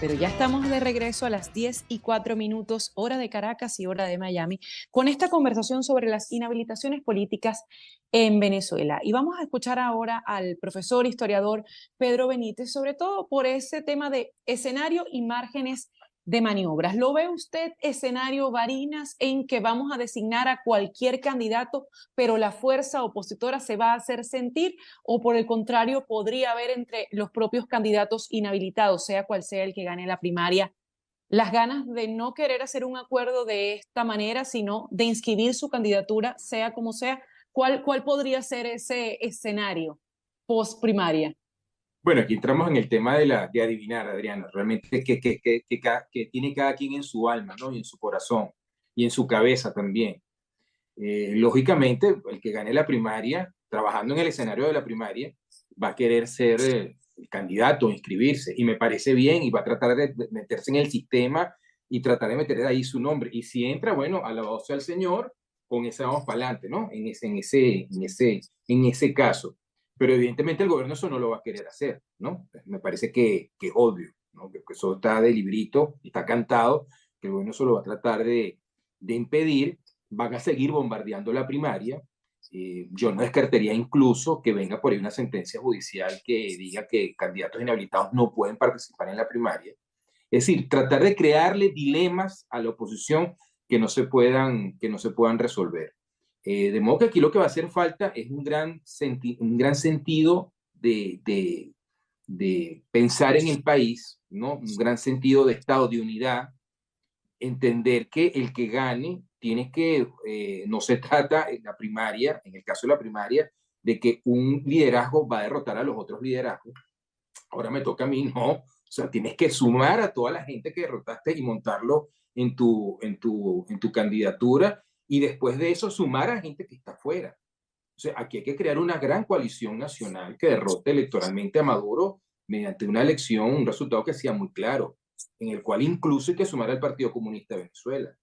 Pero ya estamos de regreso a las 10:04, hora de Caracas y hora de Miami, con esta conversación sobre las inhabilitaciones políticas en Venezuela. Y vamos a escuchar ahora al profesor historiador Pedro Benítez, sobre todo por ese tema de escenario y márgenes de maniobras. ¿Lo ve usted escenario, Varinas, en que vamos a designar a cualquier candidato, pero la fuerza opositora se va a hacer sentir? ¿O por el contrario, podría haber entre los propios candidatos inhabilitados, sea cual sea el que gane la primaria, las ganas de no querer hacer un acuerdo de esta manera, sino de inscribir su candidatura, sea como sea? ¿Cuál podría ser ese escenario post primaria? Bueno, aquí entramos en el tema de adivinar, Adriana, realmente que tiene cada quien en su alma, ¿no? Y en su corazón, y en su cabeza también. Lógicamente, el que gane la primaria, trabajando en el escenario de la primaria, va a querer ser el candidato, inscribirse, y me parece bien, y va a tratar de meterse en el sistema y tratar de meter ahí su nombre. Y si entra, bueno, alabado sea el Señor, con ese vamos para adelante, ¿no? En ese caso. Pero evidentemente el gobierno eso no lo va a querer hacer, ¿no? Me parece que es obvio, ¿no? Que eso está de librito, está cantado, que el gobierno eso lo va a tratar de impedir. Van a seguir bombardeando la primaria. Yo no descartaría incluso que venga por ahí una sentencia judicial que diga que candidatos inhabilitados no pueden participar en la primaria. Es decir, tratar de crearle dilemas a la oposición que no se puedan resolver. De modo que aquí lo que va a hacer falta es un gran sentido de pensar en el país, ¿no? Un gran sentido de estado de unidad, entender que el que gane tiene que, no se trata en la primaria, en el caso de la primaria, de que un liderazgo va a derrotar a los otros liderazgos. Ahora me toca a mí, no. O sea, tienes que sumar a toda la gente que derrotaste y montarlo en tu candidatura, y después de eso sumar a gente que está fuera. O sea, aquí hay que crear una gran coalición nacional que derrote electoralmente a Maduro mediante una elección, un resultado que sea muy claro, en el cual incluso hay que sumar al Partido Comunista de Venezuela.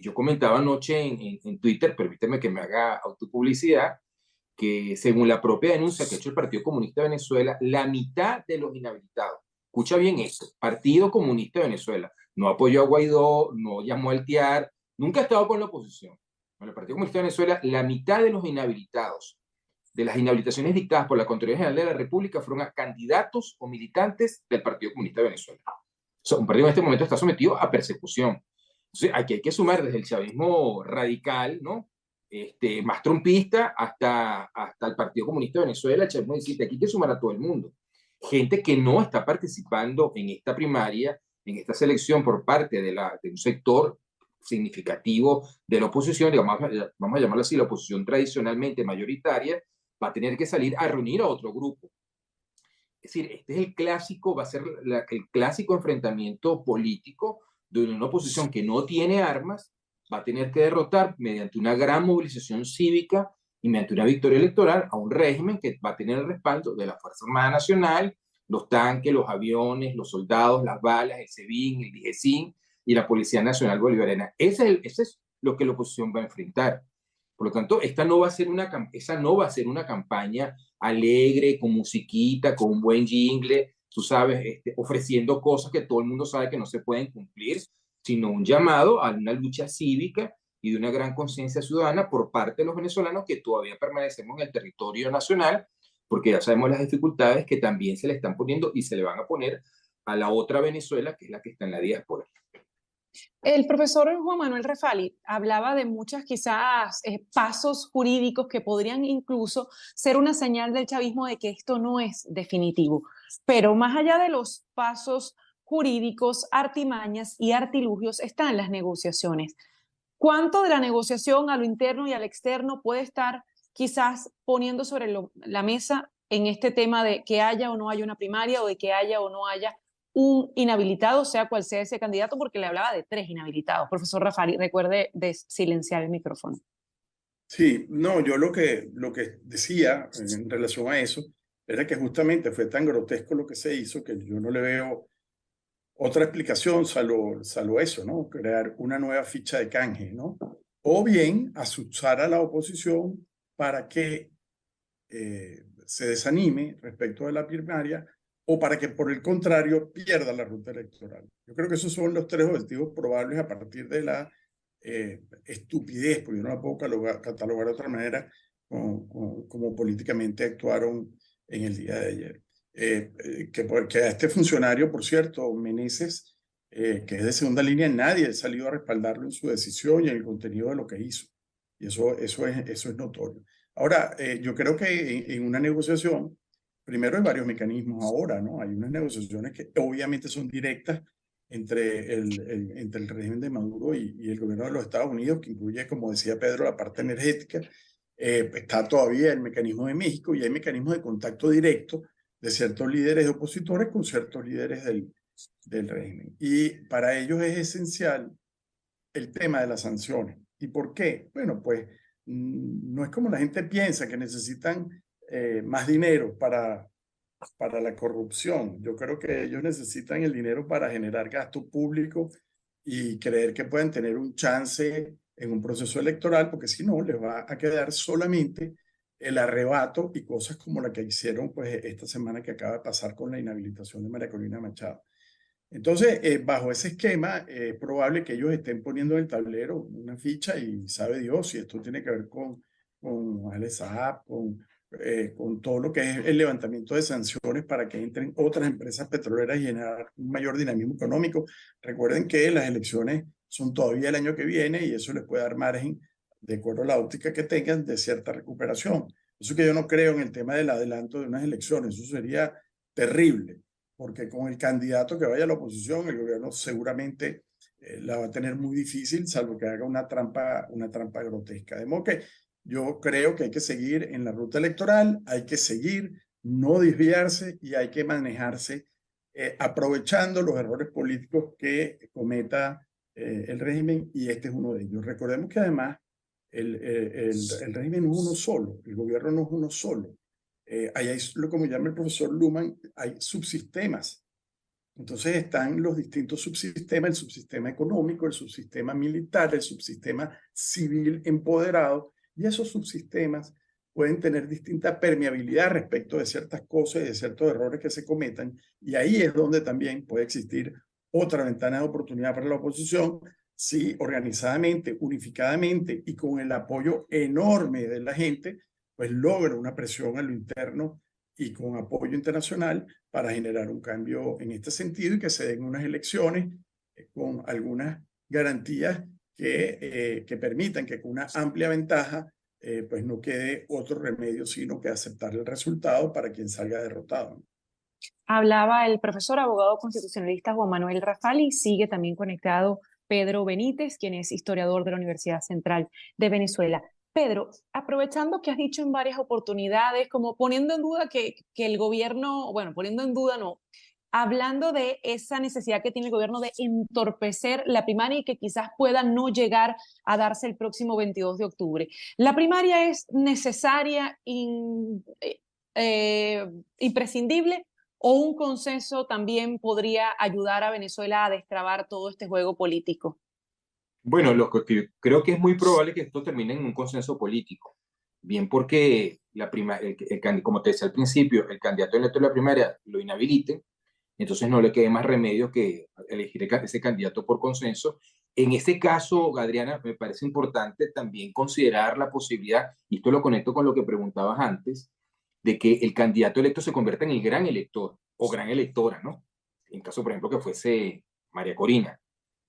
Yo comentaba anoche en Twitter, permíteme que me haga autopublicidad, que según la propia denuncia que ha hecho el Partido Comunista de Venezuela, la mitad de los inhabilitados, escucha bien esto, Partido Comunista de Venezuela, no apoyó a Guaidó, no llamó a Altiar, nunca ha estado con la oposición. Bueno, el Partido Comunista de Venezuela, la mitad de los inhabilitados, de las inhabilitaciones dictadas por la Contraloría General de la República, fueron a candidatos o militantes del Partido Comunista de Venezuela. O sea, un partido en este momento está sometido a persecución. Entonces, aquí hay que sumar desde el chavismo radical, ¿no? Más trumpista, hasta el Partido Comunista de Venezuela, el chavismo dice, aquí hay que sumar a todo el mundo. Gente que no está participando en esta primaria, en esta selección por parte de un sector significativo de la oposición, digamos, vamos a llamarlo así, la oposición tradicionalmente mayoritaria, va a tener que salir a reunir a otro grupo. Es decir, este es el clásico, va a ser el clásico enfrentamiento político de una oposición que no tiene armas va a tener que derrotar mediante una gran movilización cívica y mediante una victoria electoral a un régimen que va a tener el respaldo de la Fuerza Armada Nacional, los tanques, los aviones, los soldados, las balas, el SEBIN, el DIGESIN y la Policía Nacional Bolivariana. Ese es lo que la oposición va a enfrentar. Por lo tanto, esa no va a ser una campaña alegre, con musiquita, con un buen jingle, tú sabes, ofreciendo cosas que todo el mundo sabe que no se pueden cumplir, sino un llamado a una lucha cívica y de una gran conciencia ciudadana por parte de los venezolanos que todavía permanecemos en el territorio nacional, porque ya sabemos las dificultades que también se le están poniendo y se le van a poner a la otra Venezuela, que es la que está en la diáspora. El profesor Juan Manuel Refali hablaba de muchas quizás pasos jurídicos que podrían incluso ser una señal del chavismo de que esto no es definitivo. Pero más allá de los pasos jurídicos, artimañas y artilugios están las negociaciones. ¿Cuánto de la negociación a lo interno y al externo puede estar quizás poniendo sobre la mesa en este tema de que haya o no haya una primaria o de que haya o no haya un inhabilitado, sea cual sea ese candidato? Porque le hablaba de 3 inhabilitados. Profesor Refali, recuerde de silenciar el micrófono. Sí, no, yo lo que decía en relación a eso era que justamente fue tan grotesco lo que se hizo que yo no le veo otra explicación salvo eso, ¿no? Crear una nueva ficha de canje, ¿no? O bien azuzar a la oposición para que se desanime respecto de la primaria o para que por el contrario pierda la ruta electoral. Yo creo que esos son los 3 objetivos probables a partir de la estupidez, porque yo no la puedo catalogar de otra manera, como políticamente actuaron en el día de ayer. Que a este funcionario, por cierto, Meneses, que es de segunda línea, nadie ha salido a respaldarlo en su decisión y en el contenido de lo que hizo. Y eso es notorio. Ahora, yo creo que en una negociación, primero hay varios mecanismos ahora, ¿no? Hay unas negociaciones que obviamente son directas entre el régimen de Maduro y el gobierno de los Estados Unidos, que incluye, como decía Pedro, la parte energética. Está todavía el mecanismo de México y hay mecanismos de contacto directo de ciertos líderes de opositores con ciertos líderes del régimen. Y para ellos es esencial el tema de las sanciones. ¿Y por qué? Bueno, pues no es como la gente piensa, que necesitan más dinero para la corrupción. Yo creo que ellos necesitan el dinero para generar gasto público y creer que pueden tener un chance en un proceso electoral, porque si no, les va a quedar solamente el arrebato y cosas como la que hicieron pues esta semana que acaba de pasar con la inhabilitación de María Corina Machado. Entonces, bajo ese esquema, es probable que ellos estén poniendo en el tablero una ficha y sabe Dios si esto tiene que ver con Alex Saab, con todo lo que es el levantamiento de sanciones para que entren otras empresas petroleras y generar un mayor dinamismo económico. Recuerden que las elecciones son todavía el año que viene y eso les puede dar margen, de acuerdo a la óptica que tengan, de cierta recuperación. Eso que yo no creo en el tema del adelanto de unas elecciones, eso sería terrible, porque con el candidato que vaya a la oposición, el gobierno seguramente la va a tener muy difícil, salvo que haga una trampa grotesca. De modo que yo creo que hay que seguir en la ruta electoral, hay que seguir, no desviarse y hay que manejarse aprovechando los errores políticos que cometa el régimen, y este es uno de ellos. Recordemos que además el régimen no es uno solo, el gobierno no es uno solo. Ahí hay, como llama el profesor Luhmann, hay subsistemas. Entonces están los distintos subsistemas, el subsistema económico, el subsistema militar, el subsistema civil empoderado, y esos subsistemas pueden tener distinta permeabilidad respecto de ciertas cosas y de ciertos errores que se cometan, y ahí es donde también puede existir otra ventana de oportunidad para la oposición, si organizadamente, unificadamente y con el apoyo enorme de la gente, pues logra una presión a lo interno y con apoyo internacional para generar un cambio en este sentido y que se den unas elecciones con algunas garantías que permitan que con una amplia ventaja pues no quede otro remedio sino que aceptar el resultado para quien salga derrotado. Hablaba el profesor abogado constitucionalista Juan Manuel Refali, sigue también conectado Pedro Benítez, quien es historiador de la Universidad Central de Venezuela. Pedro, aprovechando que has dicho en varias oportunidades, como poniendo en duda que el gobierno, bueno, poniendo en duda no, hablando de esa necesidad que tiene el gobierno de entorpecer la primaria y que quizás pueda no llegar a darse el próximo 22 de octubre. ¿La primaria es necesaria, imprescindible, o un consenso también podría ayudar a Venezuela a destrabar todo este juego político? Bueno, lo que creo que es muy probable que esto termine en un consenso político. Bien porque como te decía al principio, el candidato electo de la primaria lo inhabilite, entonces no le quede más remedio que elegir ese candidato por consenso. En ese caso, Adriana, me parece importante también considerar la posibilidad, y esto lo conecto con lo que preguntabas antes, de que el candidato electo se convierta en el gran elector o gran electora, ¿no? En caso, por ejemplo, que fuese María Corina,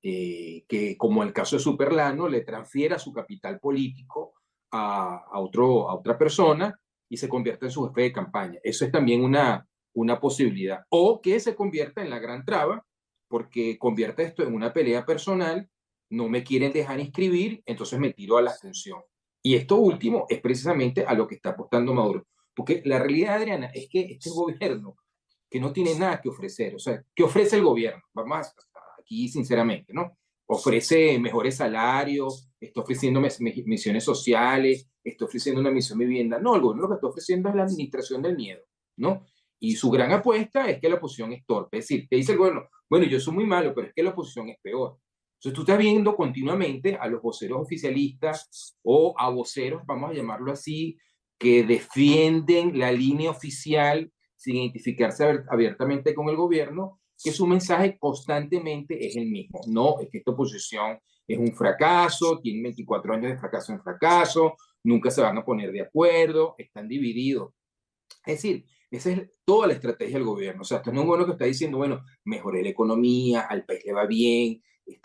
que como el caso de Superlano, le transfiera su capital político a otra persona y se convierta en su jefe de campaña. Eso es también una posibilidad. O que se convierta en la gran traba, porque convierta esto en una pelea personal, no me quieren dejar inscribir, entonces me tiro a la abstención. Y esto último es precisamente a lo que está apostando Maduro. Porque la realidad, Adriana, es que este gobierno, que no tiene nada que ofrecer, o sea, ¿qué ofrece el gobierno? Vamos aquí sinceramente, ¿no? Ofrece mejores salarios, está ofreciendo misiones sociales, está ofreciendo una misión de vivienda. No, el gobierno lo que está ofreciendo es la administración del miedo, ¿no? Y su gran apuesta es que la oposición es torpe. Es decir, te dice el gobierno, bueno, yo soy muy malo, pero es que la oposición es peor. Entonces tú estás viendo continuamente a los voceros oficialistas o a voceros, vamos a llamarlo así, que defienden la línea oficial sin identificarse abiertamente con el gobierno, que su mensaje constantemente es el mismo. No, es que esta oposición es un fracaso, tienen 24 años de fracaso en fracaso, nunca se van a poner de acuerdo, están divididos. Es decir, esa es toda la estrategia del gobierno. O sea, esto no es un gobierno que está diciendo, bueno, mejoré la economía, al país le va bien,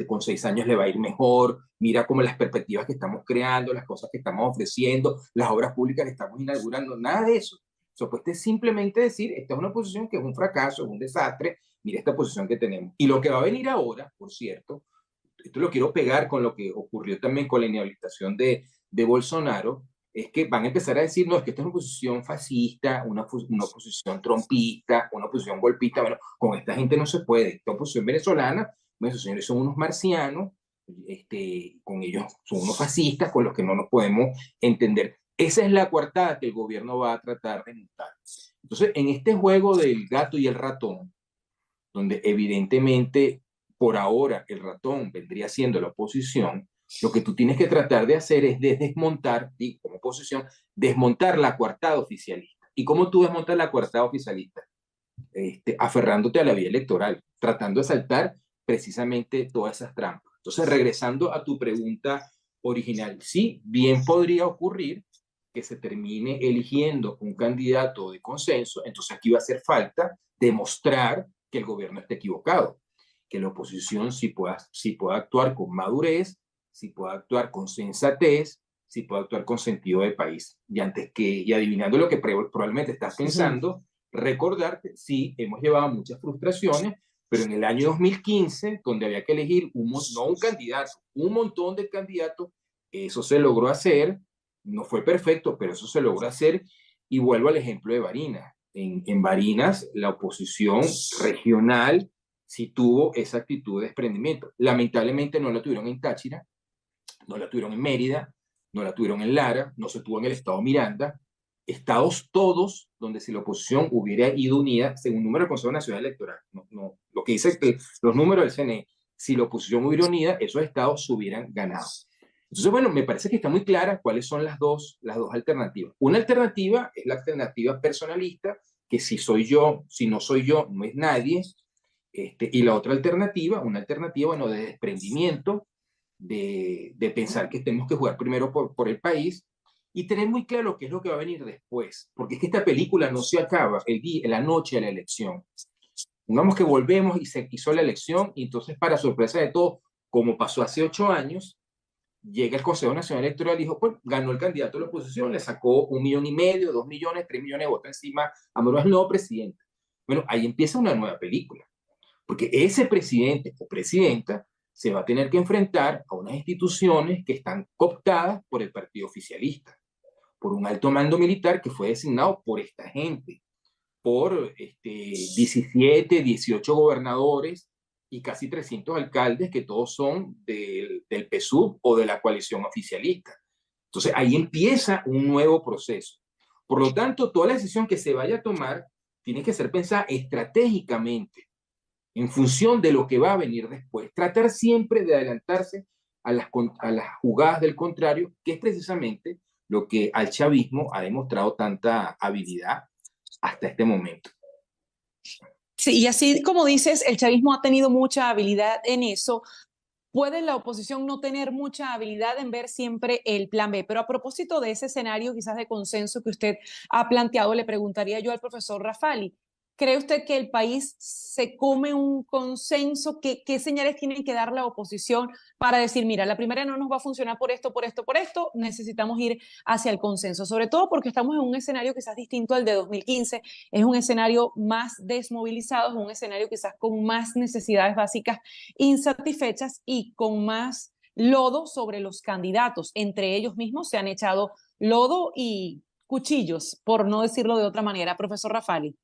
con 6 años le va a ir mejor, mira como las perspectivas que estamos creando, las cosas que estamos ofreciendo, las obras públicas que estamos inaugurando, nada de eso. So, pues es simplemente decir, esta es una posición que es un fracaso, es un desastre, mira esta posición que tenemos. Y lo que va a venir ahora, por cierto, esto lo quiero pegar con lo que ocurrió también con la inhabilitación de Bolsonaro, es que van a empezar a decir, no, es que esta es una posición fascista, una posición trompista, una posición golpista. Bueno, con esta gente no se puede. Esta oposición venezolana, bueno, esos señores son unos marcianos, con ellos son unos fascistas con los que no nos podemos entender. Esa es la coartada que el gobierno va a tratar de montar. Entonces, en este juego del gato y el ratón, donde evidentemente por ahora el ratón vendría siendo la oposición, lo que tú tienes que tratar de hacer es desmontar, y como oposición, desmontar la coartada oficialista. ¿Y cómo tú desmontas la coartada oficialista? Aferrándote a la vía electoral, tratando de saltar precisamente todas esas trampas. Entonces, regresando a tu pregunta original, sí, bien podría ocurrir que se termine eligiendo un candidato de consenso, entonces aquí va a hacer falta demostrar que el gobierno está equivocado, que la oposición sí pueda actuar con madurez, sí pueda actuar con sensatez, sí pueda actuar con sentido de país. Y adivinando lo que probablemente estás pensando, recordar que sí, hemos llevado muchas frustraciones, pero en el año 2015, donde había que elegir no un candidato, un montón de candidatos, eso se logró hacer. No fue perfecto, pero eso se logró hacer. Y vuelvo al ejemplo de Barinas. En Barinas, la oposición regional sí tuvo esa actitud de desprendimiento. Lamentablemente no la tuvieron en Táchira, no la tuvieron en Mérida, no la tuvieron en Lara, no se tuvo en el estado Miranda. Estados todos donde si la oposición hubiera ido unida, según número del Consejo Nacional Electoral, lo que dice que los números del CNE, si la oposición hubiera unida, esos estados se hubieran ganado. Entonces, bueno, me parece que está muy clara cuáles son las dos alternativas. Una alternativa es la alternativa personalista, que si soy yo, si no soy yo, no es nadie. Y la otra alternativa, una alternativa, bueno, de desprendimiento, de pensar que tenemos que jugar primero por el país y tener muy claro qué es lo que va a venir después. Porque es que esta película no se acaba la noche de la elección. Digamos que volvemos y se hizo la elección y entonces, para sorpresa de todos, como pasó hace 8 años, llega el Consejo Nacional Electoral y dijo, pues ganó el candidato de la oposición, le sacó 1,5 millones, 2 millones, 3 millones de votos encima a Maduro, el nuevo presidente. Bueno, ahí empieza una nueva película, porque ese presidente o presidenta se va a tener que enfrentar a unas instituciones que están cooptadas por el partido oficialista, por un alto mando militar que fue designado por esta gente. por 17, 18 gobernadores y casi 300 alcaldes que todos son del PSUV o de la coalición oficialista. Entonces ahí empieza un nuevo proceso. Por lo tanto, toda la decisión que se vaya a tomar tiene que ser pensada estratégicamente en función de lo que va a venir después. Tratar siempre de adelantarse a las jugadas del contrario, que es precisamente lo que al chavismo ha demostrado tanta habilidad hasta este momento. Sí, y así como dices, el chavismo ha tenido mucha habilidad en eso. Puede la oposición no tener mucha habilidad en ver siempre el plan B, pero a propósito de ese escenario quizás de consenso que usted ha planteado, le preguntaría yo al profesor Rafali, ¿cree usted que el país se come un consenso? ¿Qué señales tiene que dar la oposición para decir, mira, la primera no nos va a funcionar por esto, por esto, por esto, necesitamos ir hacia el consenso? Sobre todo porque estamos en un escenario quizás distinto al de 2015, es un escenario más desmovilizado, es un escenario quizás con más necesidades básicas insatisfechas y con más lodo sobre los candidatos. Entre ellos mismos se han echado lodo y cuchillos, por no decirlo de otra manera. Profesor Rafali.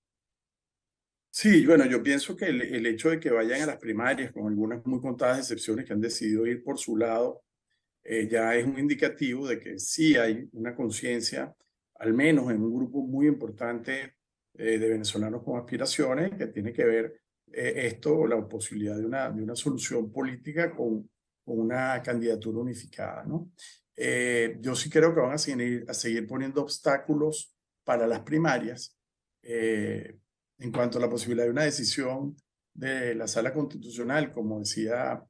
Sí, bueno, yo pienso que el hecho de que vayan a las primarias, con algunas muy contadas excepciones que han decidido ir por su lado, ya es un indicativo de que sí hay una conciencia, al menos en un grupo muy importante de venezolanos con aspiraciones, que tiene que ver esto, la posibilidad de una solución política con una candidatura unificada, ¿no? Yo sí creo que van a seguir poniendo obstáculos para las primarias. En cuanto a la posibilidad de una decisión de la Sala Constitucional, como decía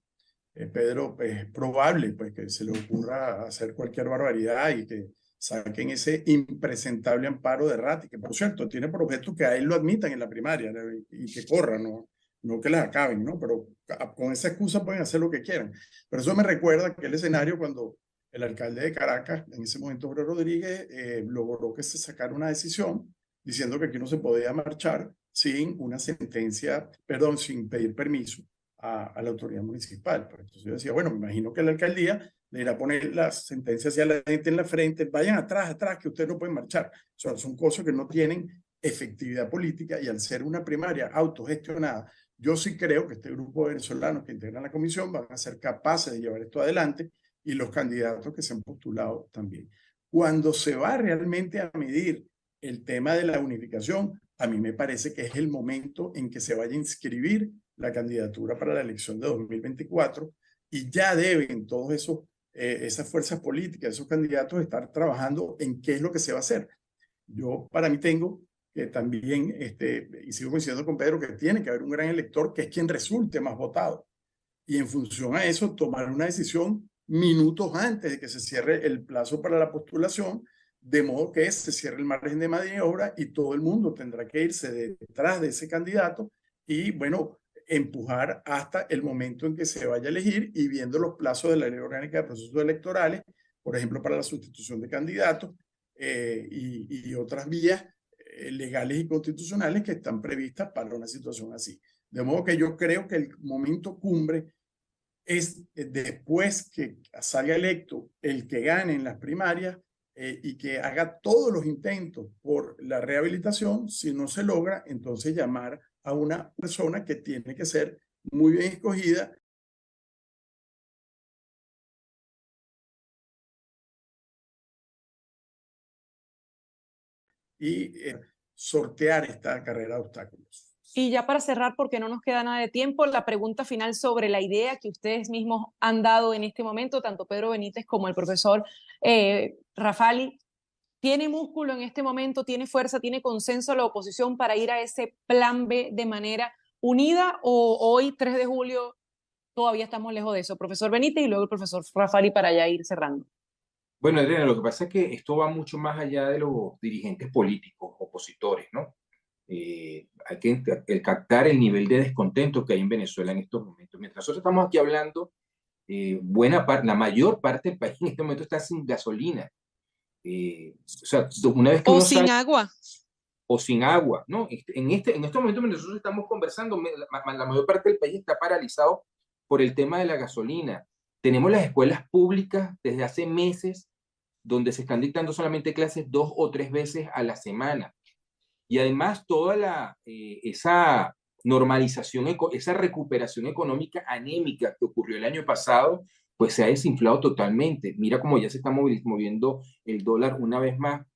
Pedro, es probable pues, que se le ocurra hacer cualquier barbaridad y que saquen ese impresentable amparo de Ratti, que por cierto tiene por objeto que a él lo admitan en la primaria, ¿no? Y que corra, no que las acaben, ¿no? Pero con esa excusa pueden hacer lo que quieran. Pero eso me recuerda aquel escenario cuando el alcalde de Caracas, en ese momento Jorge Rodríguez, logró que se sacara una decisión diciendo que aquí no se podía marchar sin una sentencia, perdón, sin pedir permiso a la autoridad municipal. Pues entonces yo decía, bueno, me imagino que la alcaldía le irá a poner las sentencias hacia la gente en la frente, vayan atrás, que ustedes no pueden marchar. O sea, son cosas que no tienen efectividad política y al ser una primaria autogestionada, yo sí creo que este grupo de venezolanos que integran la comisión van a ser capaces de llevar esto adelante y los candidatos que se han postulado también. Cuando se va realmente a medir el tema de la unificación, a mí me parece que es el momento en que se vaya a inscribir la candidatura para la elección de 2024 y ya deben todos esas fuerzas políticas, esos candidatos estar trabajando en qué es lo que se va a hacer. Yo para mí tengo que también, y sigo coincidiendo con Pedro, que tiene que haber un gran elector que es quien resulte más votado. Y en función a eso, tomar una decisión minutos antes de que se cierre el plazo para la postulación, de modo que se cierre el margen de maniobra y todo el mundo tendrá que irse detrás de ese candidato y, bueno, empujar hasta el momento en que se vaya a elegir y viendo los plazos de la ley orgánica de procesos electorales, por ejemplo, para la sustitución de candidatos y otras vías legales y constitucionales que están previstas para una situación así. De modo que yo creo que el momento cumbre es después que salga electo el que gane en las primarias y que haga todos los intentos por la rehabilitación. Si no se logra, entonces llamar a una persona que tiene que ser muy bien escogida. Y sortear esta carrera de obstáculos. Y ya para cerrar, porque no nos queda nada de tiempo, la pregunta final sobre la idea que ustedes mismos han dado en este momento, tanto Pedro Benítez como el profesor Rafali. ¿Tiene músculo en este momento, tiene fuerza, tiene consenso la oposición para ir a ese plan B de manera unida o hoy, 3 de julio, todavía estamos lejos de eso? Profesor Benítez y luego el profesor Rafali para ya ir cerrando. Bueno, Adriana, lo que pasa es que esto va mucho más allá de los dirigentes políticos, opositores, ¿no? Hay que captar el nivel de descontento que hay en Venezuela en estos momentos. Mientras nosotros estamos aquí hablando, la mayor parte del país en este momento está sin gasolina. O sea, una vez que o uno sin sale, agua. O sin agua, ¿no? En este momento nosotros estamos conversando, la mayor parte del país está paralizado por el tema de la gasolina. Tenemos las escuelas públicas desde hace meses donde se están dictando solamente clases 2 o 3 veces a la semana. Y además toda esa normalización, esa recuperación económica anémica que ocurrió el año pasado, pues se ha desinflado totalmente. Mira cómo ya se está moviendo el dólar una vez más.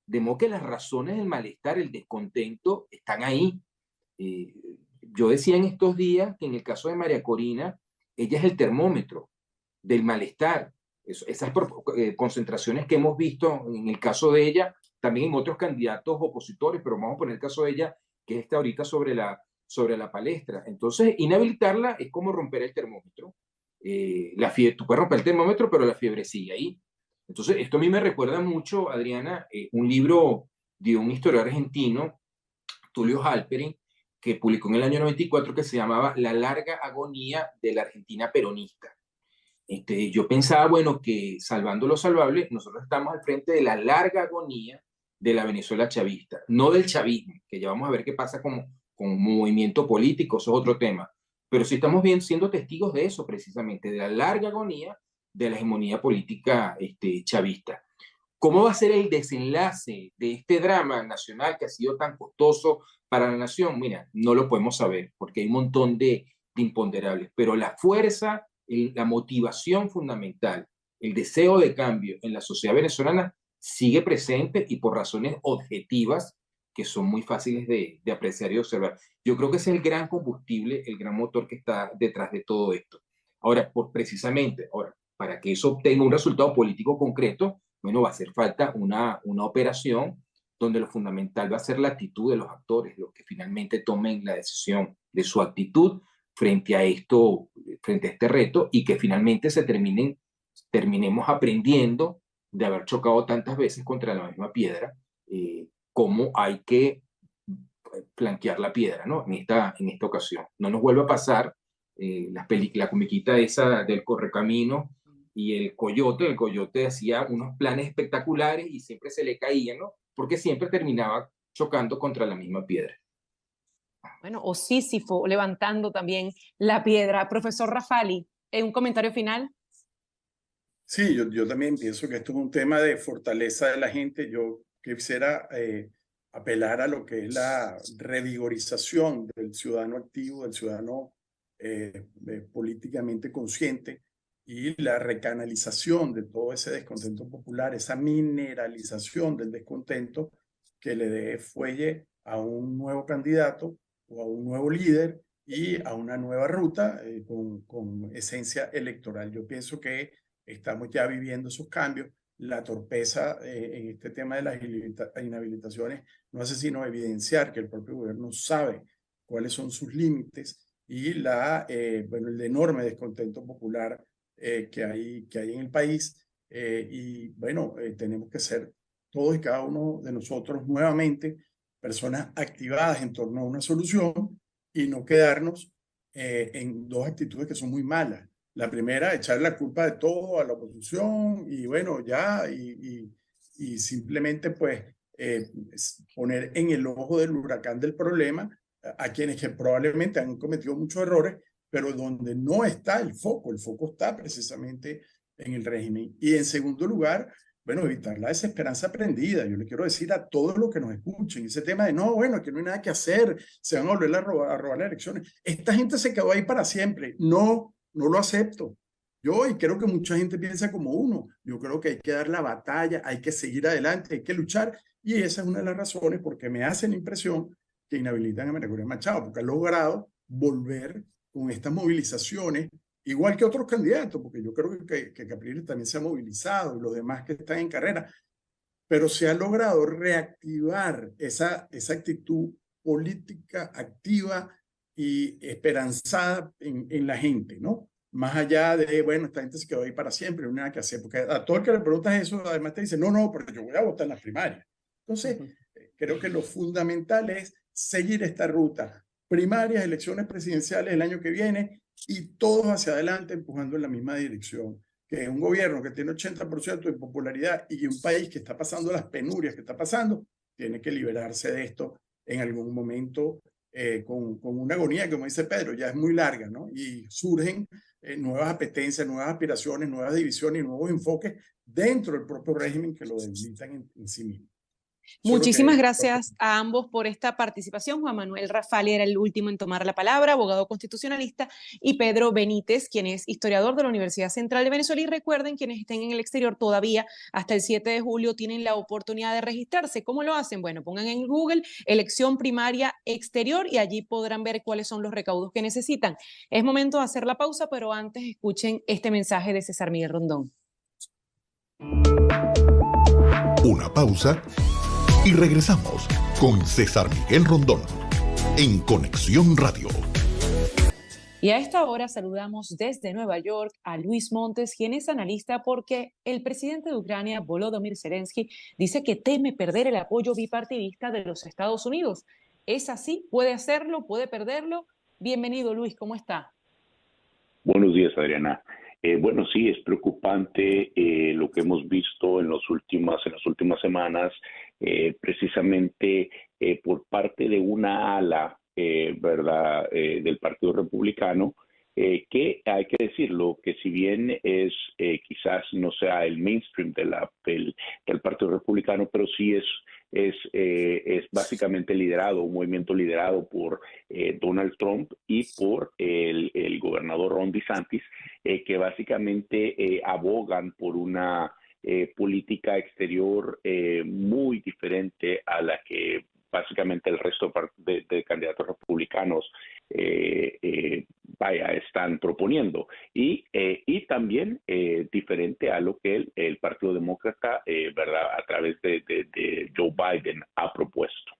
De modo que las razones del malestar, el descontento, están ahí. Eh, yo decía en estos días que en el caso de María Corina, ella es el termómetro del malestar. Esas concentraciones que hemos visto en el caso de ella, también en otros candidatos opositores, pero vamos a poner el caso de ella, que está ahorita sobre la palestra. Entonces, inhabilitarla es como romper el termómetro. Tú puedes romper el termómetro, pero la fiebre sigue ahí. Entonces, esto a mí me recuerda mucho, Adriana, un libro de un historiador argentino, Tulio Halperin, que publicó en el año 94, que se llamaba La larga agonía de la Argentina peronista. Yo pensaba, bueno, que salvando lo salvable, nosotros estamos al frente de la larga agonía de la Venezuela chavista, no del chavismo, que ya vamos a ver qué pasa con un movimiento político, eso es otro tema, pero sí estamos siendo testigos de eso precisamente, de la larga agonía de la hegemonía política chavista. ¿Cómo va a ser el desenlace de este drama nacional que ha sido tan costoso para la nación? Mira, no lo podemos saber porque hay un montón de imponderables, pero la fuerza, la motivación fundamental, el deseo de cambio en la sociedad venezolana sigue presente y por razones objetivas que son muy fáciles de apreciar y observar. Yo creo que ese es el gran combustible, el gran motor que está detrás de todo esto. Ahora, para que eso obtenga un resultado político concreto, bueno, va a hacer falta una operación donde lo fundamental va a ser la actitud de los actores, los que finalmente tomen la decisión de su actitud frente a este reto y que finalmente terminemos aprendiendo de haber chocado tantas veces contra la misma piedra, cómo hay que flanquear la piedra, ¿no? En esta ocasión. No nos vuelva a pasar la comiquita esa del Correcamino y el coyote hacía unos planes espectaculares y siempre se le caía, ¿no? Porque siempre terminaba chocando contra la misma piedra. Bueno, o Sísifo levantando también la piedra. Profesor Rafali, ¿un comentario final? Sí, yo también pienso que esto es un tema de fortaleza de la gente. Yo quisiera apelar a lo que es la revigorización del ciudadano activo, del ciudadano políticamente consciente y la recanalización de todo ese descontento popular, esa mineralización del descontento que le dé fuelle a un nuevo candidato o a un nuevo líder y a una nueva ruta con esencia electoral. Yo pienso que estamos ya viviendo esos cambios. La torpeza en este tema de las inhabilitaciones no hace sino evidenciar que el propio gobierno sabe cuáles son sus límites y el enorme descontento popular que hay en el país. Tenemos que ser todos y cada uno de nosotros nuevamente personas activadas en torno a una solución y no quedarnos en dos actitudes que son muy malas. La primera, echar la culpa de todo a la oposición y simplemente pues poner en el ojo del huracán del problema a quienes que probablemente han cometido muchos errores, pero donde no está el foco está precisamente en el régimen. Y en segundo lugar, bueno, evitar la desesperanza aprendida. Yo le quiero decir a todos los que nos escuchen, ese tema de que no hay nada que hacer, se van a volver a robar las elecciones. Esta gente se quedó ahí para siempre. No lo acepto. Y creo que mucha gente piensa como uno. Yo creo que hay que dar la batalla, hay que seguir adelante, hay que luchar. Y esa es una de las razones porque me hace la impresión que inhabilitan a María Corina Machado, porque ha logrado volver con estas movilizaciones, igual que otros candidatos, porque yo creo que Capriles también se ha movilizado y los demás que están en carrera, pero se ha logrado reactivar esa actitud política activa y esperanzada en la gente, ¿no? Más allá de, esta gente se quedó ahí para siempre, no hay nada que hacer, porque a todo el que le preguntas eso, además te dice, no, pero yo voy a votar en las primarias. Entonces, creo que lo fundamental es seguir esta ruta, primarias, elecciones presidenciales el año que viene y todos hacia adelante empujando en la misma dirección, que es un gobierno que tiene 80% de popularidad y un país que está pasando las penurias que está pasando, tiene que liberarse de esto en algún momento con una agonía, como dice Pedro, ya es muy larga, ¿no? Y surgen nuevas apetencias, nuevas aspiraciones, nuevas divisiones y nuevos enfoques dentro del propio régimen que lo debilitan en sí mismo. Muchísimas gracias a ambos por esta participación. Juan Manuel Rafali era el último en tomar la palabra, abogado constitucionalista, y Pedro Benítez, quien es historiador de la Universidad Central de Venezuela. Y recuerden, quienes estén en el exterior todavía, hasta el 7 de julio tienen la oportunidad de registrarse. ¿Cómo lo hacen? Bueno, pongan en Google elección primaria exterior y allí podrán ver cuáles son los recaudos que necesitan. Es momento de hacer la pausa, pero antes escuchen este mensaje de César Miguel Rondón. Una pausa y regresamos con César Miguel Rondón en Conexión Radio. Y a esta hora saludamos desde Nueva York a Luis Montes, quien es analista porque el presidente de Ucrania, Volodymyr Zelensky, dice que teme perder el apoyo bipartidista de los Estados Unidos. ¿Es así? ¿Puede hacerlo? ¿Puede perderlo? Bienvenido, Luis, ¿cómo está? Buenos días, Adriana. Bueno, sí, es preocupante lo que hemos visto en las últimas semanas, precisamente por parte de una ala, ¿verdad?, del Partido Republicano, que hay que decirlo, que si bien es quizás no sea el mainstream del Partido Republicano, pero sí es básicamente un movimiento liderado por Donald Trump y por el gobernador Ron DeSantis, que básicamente abogan por una política exterior muy diferente a la que básicamente el resto de candidatos republicanos están proponiendo, y también diferente a lo que el Partido Demócrata, ¿verdad?, a través de Joe Biden ha propuesto.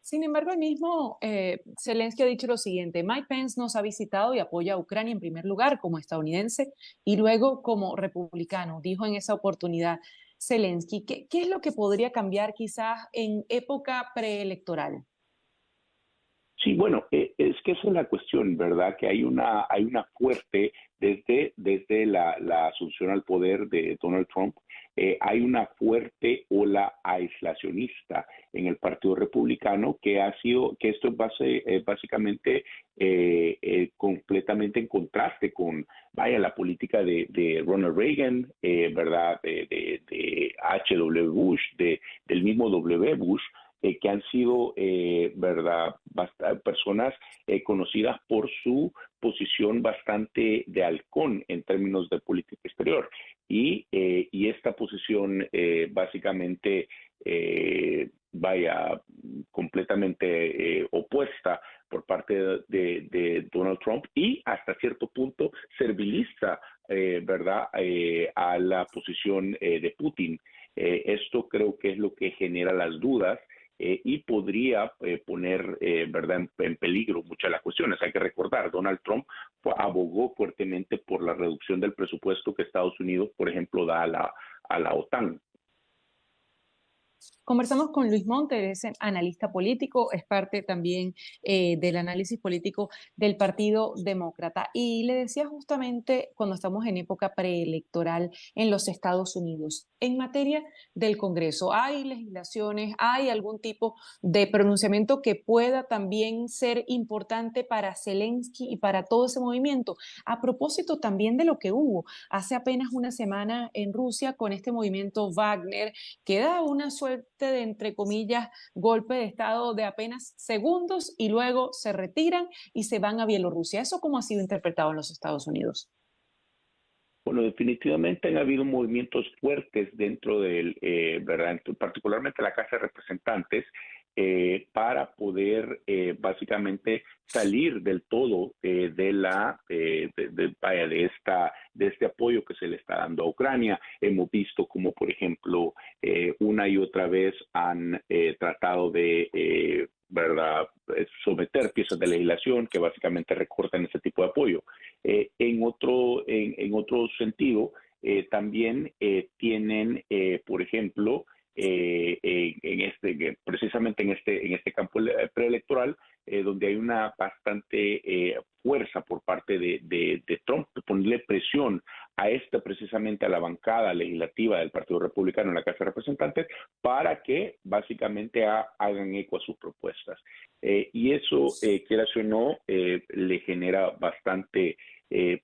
Sin embargo, el mismo Zelensky ha dicho lo siguiente: Mike Pence nos ha visitado y apoya a Ucrania en primer lugar como estadounidense y luego como republicano, dijo en esa oportunidad Zelensky. ¿Qué es lo que podría cambiar quizás en época preelectoral? Sí, bueno, es que esa es la cuestión, ¿verdad? Que hay una fuerte, desde la asunción al poder de Donald Trump, hay una fuerte ola aislacionista en el Partido Republicano que esto es básicamente completamente en contraste con, la política de Ronald Reagan, ¿verdad? De H.W. Bush, del mismo W. Bush, que han sido, ¿verdad?, personas conocidas por su posición bastante de halcón en términos de política exterior. Y esta posición básicamente, completamente opuesta por parte de Donald Trump y hasta cierto punto serviliza, ¿verdad?, a la posición de Putin. Esto creo que es lo que genera las dudas y podría poner, ¿verdad?, en peligro muchas de las cuestiones. Hay que recordar, Donald Trump abogó fuertemente por la reducción del presupuesto que Estados Unidos, por ejemplo, da a la OTAN. Conversamos con Luis Montes, es analista político, es parte también del análisis político del Partido Demócrata. Y le decía justamente cuando estamos en época preelectoral en los Estados Unidos, en materia del Congreso, ¿hay legislaciones, hay algún tipo de pronunciamiento que pueda también ser importante para Zelensky y para todo ese movimiento? A propósito también de lo que hubo hace apenas una semana en Rusia con este movimiento Wagner, que da una suerte de, entre comillas, golpe de Estado de apenas segundos y luego se retiran y se van a Bielorrusia. ¿Eso cómo ha sido interpretado en los Estados Unidos? Bueno, definitivamente han habido movimientos fuertes dentro del, ¿verdad?, particularmente la Casa de Representantes, para poder básicamente salir del todo de este apoyo que se le está dando a Ucrania. Hemos visto como, por ejemplo, una y otra vez han tratado de ¿verdad?, someter piezas de legislación que básicamente recortan ese tipo de apoyo. En otro sentido, también tienen, por ejemplo, precisamente en este campo preelectoral, donde hay una bastante fuerza por parte de Trump de ponerle presión a precisamente a la bancada legislativa del Partido Republicano en la Casa de Representantes para que básicamente hagan eco a sus propuestas. Y eso, quieras o no, le genera bastante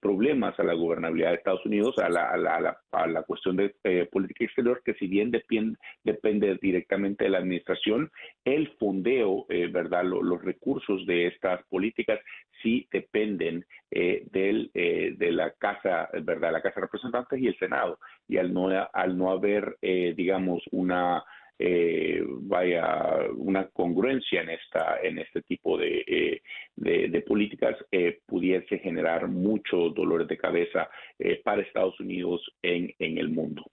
problemas a la gobernabilidad de Estados Unidos, a la cuestión de política exterior, que si bien depende directamente de la administración, el fondeo, ¿verdad? Los recursos de estas políticas sí dependen de la Casa, ¿verdad? La Casa de Representantes y el Senado. Y al no haber, digamos, una congruencia en este tipo de políticas, pudiese generar muchos dolores de cabeza para Estados Unidos en el mundo.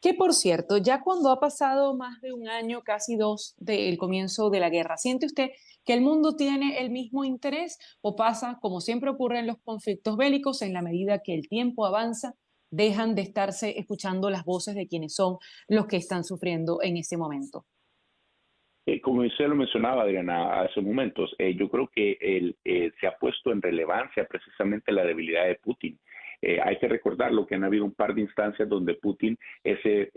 Que por cierto, ya cuando ha pasado más de un año, casi dos, del comienzo de la guerra, ¿siente usted que el mundo tiene el mismo interés o pasa, como siempre ocurre en los conflictos bélicos, en la medida que el tiempo avanza, dejan de estarse escuchando las voces de quienes son los que están sufriendo en ese momento? Como usted lo mencionaba, Adriana, hace momentos, yo creo que se ha puesto en relevancia precisamente la debilidad de Putin. Hay que recordarlo que han habido un par de instancias donde Putin, ese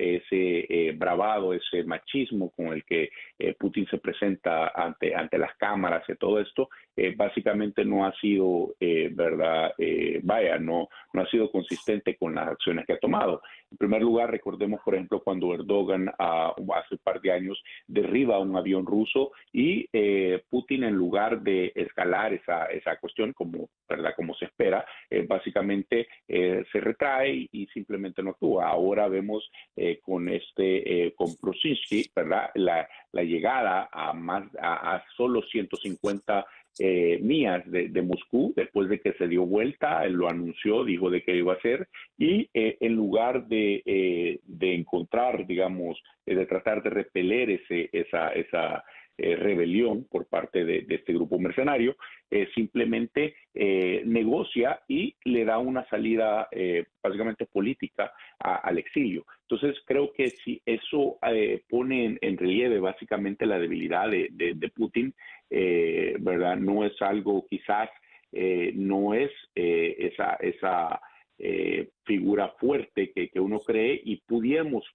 bravado, ese machismo con el que Putin se presenta ante las cámaras y todo esto, básicamente no ha sido, no ha sido consistente con las acciones que ha tomado. En primer lugar, recordemos, por ejemplo, cuando Erdogan hace un par de años derriba un avión ruso y Putin, en lugar de escalar esa cuestión como se espera, básicamente se retrae y simplemente no actúa. Ahora vemos con Brzezinski, ¿verdad? La llegada a solo 150 millas de Moscú, después de que se dio vuelta, él lo anunció, dijo de que iba a hacer, y en lugar de encontrar, digamos, de tratar de repeler esa rebelión por parte de este grupo mercenario, simplemente negocia y le da una salida básicamente política al exilio. Entonces creo que si eso pone en relieve básicamente la debilidad de Putin, ¿verdad? No es algo, quizás no es esa figura fuerte que uno cree, y pudiéramos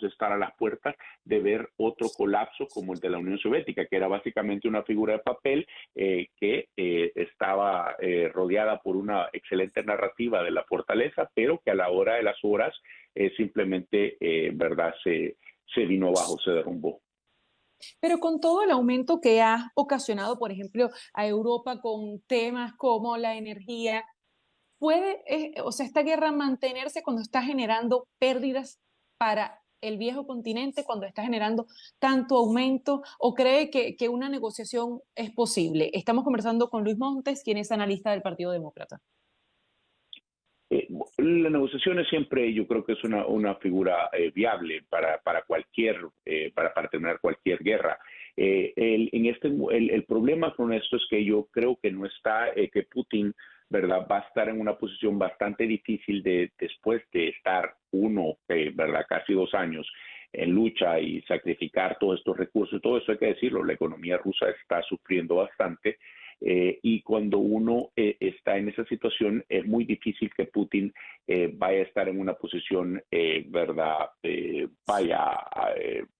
estar a las puertas de ver otro colapso como el de la Unión Soviética, que era básicamente una figura de papel que estaba rodeada por una excelente narrativa de la fortaleza, pero que a la hora de las horas simplemente ¿verdad? Se vino abajo, se derrumbó. Pero con todo el aumento que ha ocasionado, por ejemplo, a Europa con temas como la energía, ¿puede, esta guerra mantenerse cuando está generando pérdidas para el viejo continente, cuando está generando tanto aumento, o cree que una negociación es posible? Estamos conversando con Luis Montes, quien es analista del Partido Demócrata. La negociación es siempre, yo creo que es una figura viable para terminar cualquier guerra. El problema con esto es que yo creo que no está, que Putin, ¿verdad?, va a estar en una posición bastante difícil después de estar ¿verdad?, casi 2 años en lucha y sacrificar todos estos recursos. Todo eso hay que decirlo, la economía rusa está sufriendo bastante. Y cuando uno está en esa situación, es muy difícil que Putin vaya a estar en una posición, ¿verdad?,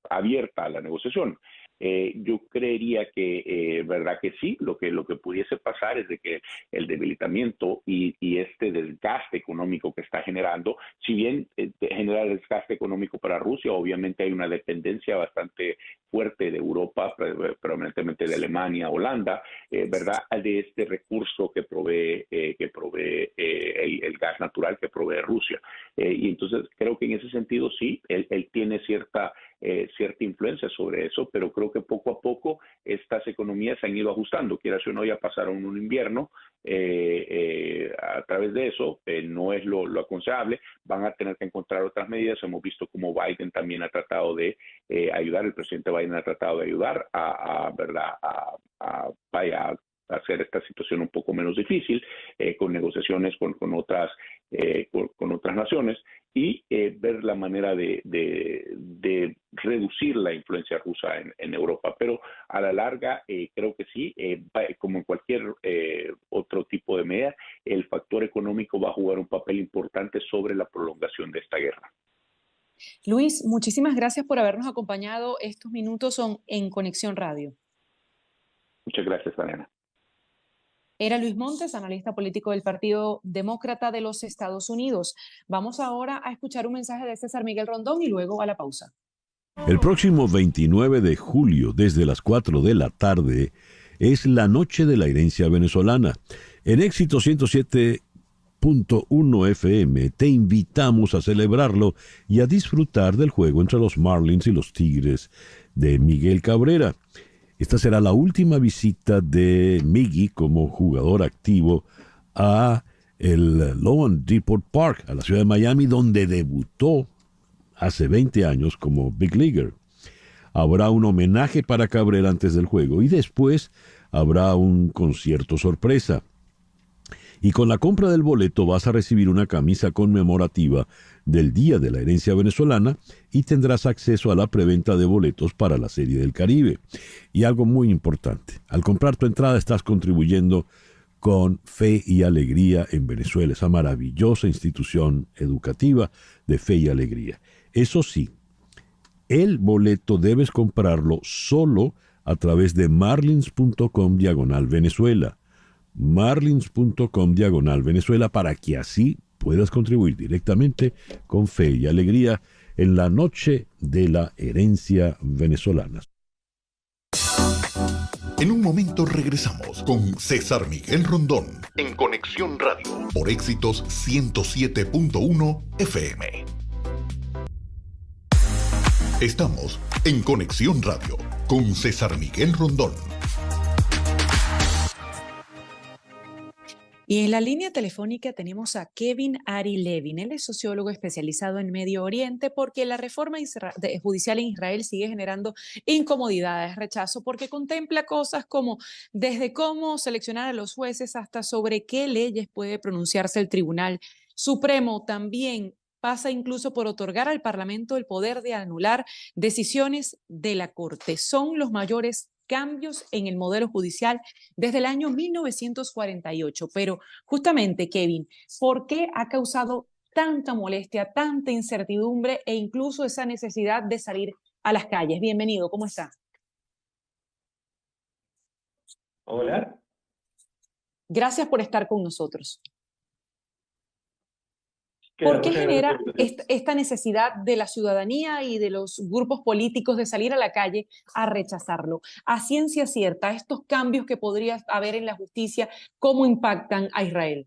abierta a la negociación. Yo creería que, verdad que sí, lo que pudiese pasar es de que el debilitamiento y este desgaste económico que está generando, si bien genera desgaste económico para Rusia, obviamente hay una dependencia bastante fuerte de Europa, predominantemente de Alemania, Holanda, verdad, de este recurso que provee el gas natural que provee Rusia. Y entonces creo que en ese sentido sí, él tiene cierta influencia sobre eso, pero creo que poco a poco estas economías se han ido ajustando. Quieras o no, ya pasaron un invierno, a través de eso no es lo aconsejable, van a tener que encontrar otras medidas. Hemos visto cómo Biden también ha tratado de ayudar, el presidente Biden ha tratado de ayudar a hacer esta situación un poco menos difícil, con negociaciones con otras naciones, y ver la manera de reducir la influencia rusa en Europa. Pero a la larga creo que sí, como en cualquier otro tipo de medida, el factor económico va a jugar un papel importante sobre la prolongación de esta guerra. Luis, muchísimas gracias por habernos acompañado. Estos minutos son en Conexión Radio. Muchas gracias, Adriana. Era Luis Montes, analista político del Partido Demócrata de los Estados Unidos. Vamos ahora a escuchar un mensaje de César Miguel Rondón y luego a la pausa. El próximo 29 de julio, desde las 4 de la tarde, es la Noche de la Herencia Venezolana. En Éxito 107.1 FM te invitamos a celebrarlo y a disfrutar del juego entre los Marlins y los Tigres de Miguel Cabrera. Esta será la última visita de Miggy como jugador activo a el Loan Depot Park, a la ciudad de Miami, donde debutó hace 20 años como Big Leaguer. Habrá un homenaje para Cabrera antes del juego y después habrá un concierto sorpresa. Y con la compra del boleto vas a recibir una camisa conmemorativa del Día de la Herencia Venezolana y tendrás acceso a la preventa de boletos para la Serie del Caribe. Y algo muy importante, al comprar tu entrada estás contribuyendo con Fe y Alegría en Venezuela, esa maravillosa institución educativa de Fe y Alegría. Eso sí, el boleto debes comprarlo solo a través de marlins.com/Venezuela. marlins.com/Venezuela para que así puedas contribuir directamente con Fe y Alegría en la Noche de la Herencia Venezolana. En un momento regresamos con César Miguel Rondón en Conexión Radio por Éxitos 107.1 FM. Estamos en Conexión Radio con César Miguel Rondón. Y en la línea telefónica tenemos a Kevin Ari Levin. Él es sociólogo especializado en Medio Oriente porque la reforma judicial en Israel sigue generando incomodidades, rechazo, porque contempla cosas como desde cómo seleccionar a los jueces hasta sobre qué leyes puede pronunciarse el Tribunal Supremo. También pasa incluso por otorgar al Parlamento el poder de anular decisiones de la Corte. Son los mayores cambios en el modelo judicial desde el año 1948. Pero justamente, Kevin, ¿por qué ha causado tanta molestia, tanta incertidumbre e incluso esa necesidad de salir a las calles? Bienvenido, ¿cómo está? Hola. Gracias por estar con nosotros. ¿Por qué genera esta necesidad de la ciudadanía y de los grupos políticos de salir a la calle a rechazarlo? A ciencia cierta, estos cambios que podría haber en la justicia, ¿cómo impactan a Israel?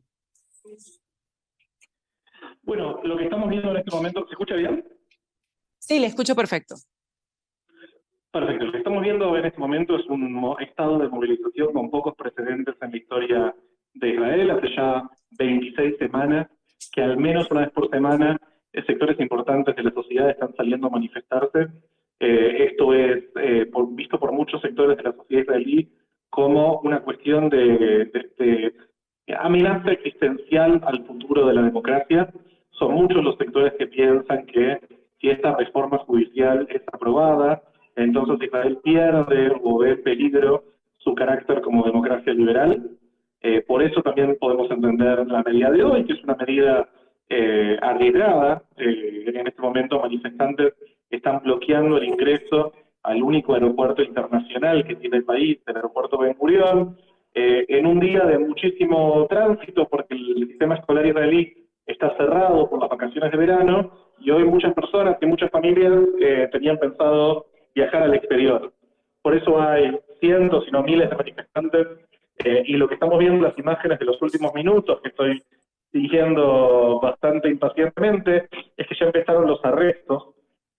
Bueno, lo que estamos viendo en este momento, ¿se escucha bien? Sí, le escucho perfecto. Perfecto. Lo que estamos viendo en este momento es un estado de movilización con pocos precedentes en la historia de Israel. Hace ya 26 semanas que al menos una vez por semana sectores importantes de la sociedad están saliendo a manifestarse. Esto es visto por muchos sectores de la sociedad israelí como una cuestión de amenaza existencial al futuro de la democracia. Son muchos los sectores que piensan que si esta reforma judicial es aprobada, entonces Israel pierde o ve en peligro su carácter como democracia liberal. Por eso también podemos entender la medida de hoy, que es una medida arriesgada. En este momento manifestantes están bloqueando el ingreso al único aeropuerto internacional que tiene el país, el aeropuerto Ben Gurión, en un día de muchísimo tránsito porque el sistema escolar israelí está cerrado por las vacaciones de verano y hoy muchas personas y muchas familias tenían pensado viajar al exterior. Por eso hay cientos, si no miles de manifestantes. Y lo que estamos viendo en las imágenes de los últimos minutos, que estoy siguiendo bastante impacientemente, es que ya empezaron los arrestos,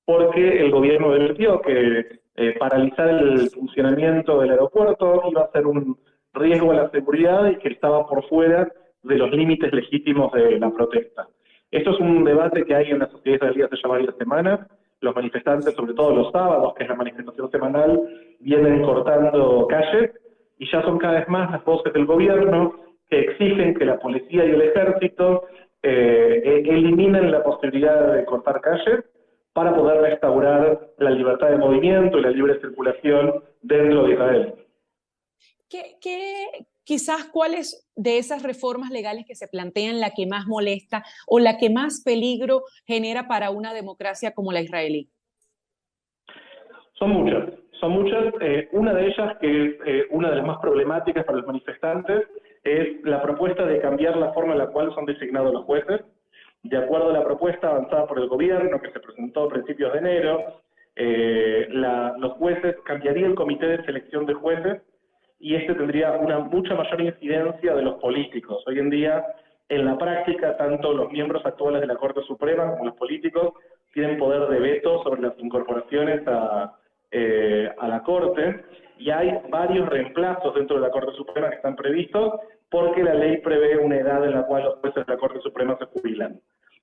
porque el gobierno advirtió que paralizar el funcionamiento del aeropuerto iba a ser un riesgo a la seguridad y que estaba por fuera de los límites legítimos de la protesta. Esto es un debate que hay en la sociedad israelí hace ya varias semanas. Los manifestantes, sobre todo los sábados, que es la manifestación semanal, vienen cortando calles, y ya son cada vez más las voces del gobierno que exigen que la policía y el ejército eliminen la posibilidad de cortar calles, para poder restaurar la libertad de movimiento y la libre circulación dentro de Israel. Quizás cuáles de esas reformas legales que se plantean la que más molesta o la que más peligro genera para una democracia como la israelí? Son muchas. Una de ellas, que es una de las más problemáticas para los manifestantes, es la propuesta de cambiar la forma en la cual son designados los jueces. De acuerdo a la propuesta avanzada por el gobierno, que se presentó a principios de enero, los jueces, cambiaría el comité de selección de jueces y este tendría una mucha mayor incidencia de los políticos. Hoy en día, en la práctica, tanto los miembros actuales de la Corte Suprema como los políticos tienen poder de veto sobre las incorporaciones a la Corte, y hay varios reemplazos dentro de la Corte Suprema que están previstos porque la ley prevé una edad en la cual los jueces de la Corte Suprema se jubilan.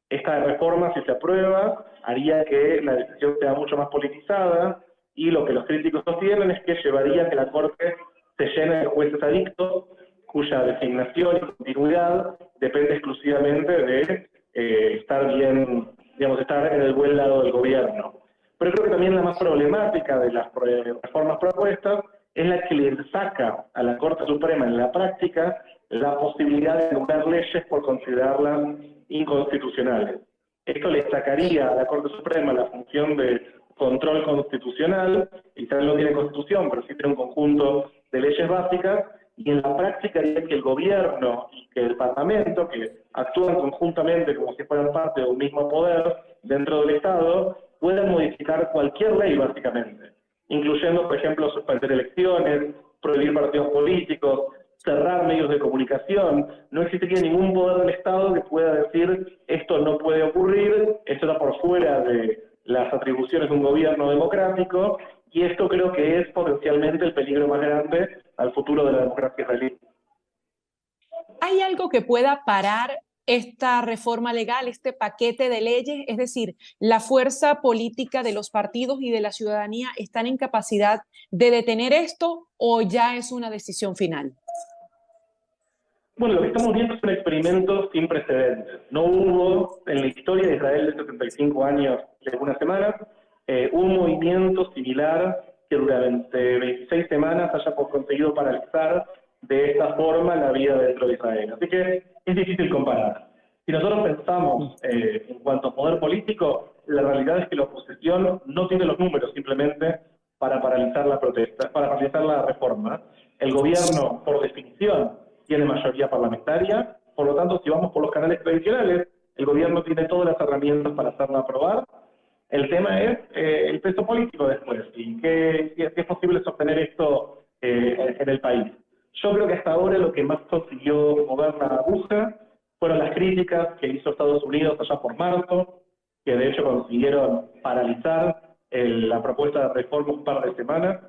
Esta reforma, si se aprueba, haría que la decisión sea mucho más politizada, y lo que los críticos sostienen es que llevaría a que la Corte se llene de jueces adictos cuya designación y continuidad depende exclusivamente de estar bien, digamos, estar en el buen lado del gobierno. Pero creo que también la más problemática de las reformas propuestas es la que le saca a la Corte Suprema en la práctica la posibilidad de anular leyes por considerarlas inconstitucionales. Esto le sacaría a la Corte Suprema la función de control constitucional, quizás no tiene constitución, pero sí tiene un conjunto de leyes básicas, y en la práctica haría que el gobierno y que el Parlamento, que actúan conjuntamente como si fueran parte de un mismo poder dentro del Estado, puedan modificar cualquier ley básicamente, incluyendo, por ejemplo, suspender elecciones, prohibir partidos políticos, cerrar medios de comunicación. No existiría ningún poder del Estado que pueda decir esto no puede ocurrir, esto está por fuera de las atribuciones de un gobierno democrático, y esto creo que es potencialmente el peligro más grande al futuro de la democracia israelí. ¿Hay algo que pueda parar esta reforma legal, este paquete de leyes? Es decir, ¿la fuerza política de los partidos y de la ciudadanía están en capacidad de detener esto, o ya es una decisión final? Bueno, lo que estamos viendo es un experimento sin precedentes. No hubo en la historia de Israel de 75 años y algunas semanas, un movimiento similar que durante 26 semanas haya conseguido paralizar de esta forma la vida dentro de Israel. Así que es difícil comparar. Si nosotros pensamos en cuanto a poder político, la realidad es que la oposición no tiene los números simplemente para paralizar la protesta, para paralizar la reforma. El gobierno, por definición, tiene mayoría parlamentaria, por lo tanto, si vamos por los canales tradicionales, el gobierno tiene todas las herramientas para hacerla aprobar. El tema es el peso político después, y qué es posible sostener esto en el país. Yo creo que hasta ahora lo que más consiguió mover la aguja fueron las críticas que hizo Estados Unidos allá por marzo, que de hecho consiguieron paralizar la propuesta de reforma un par de semanas.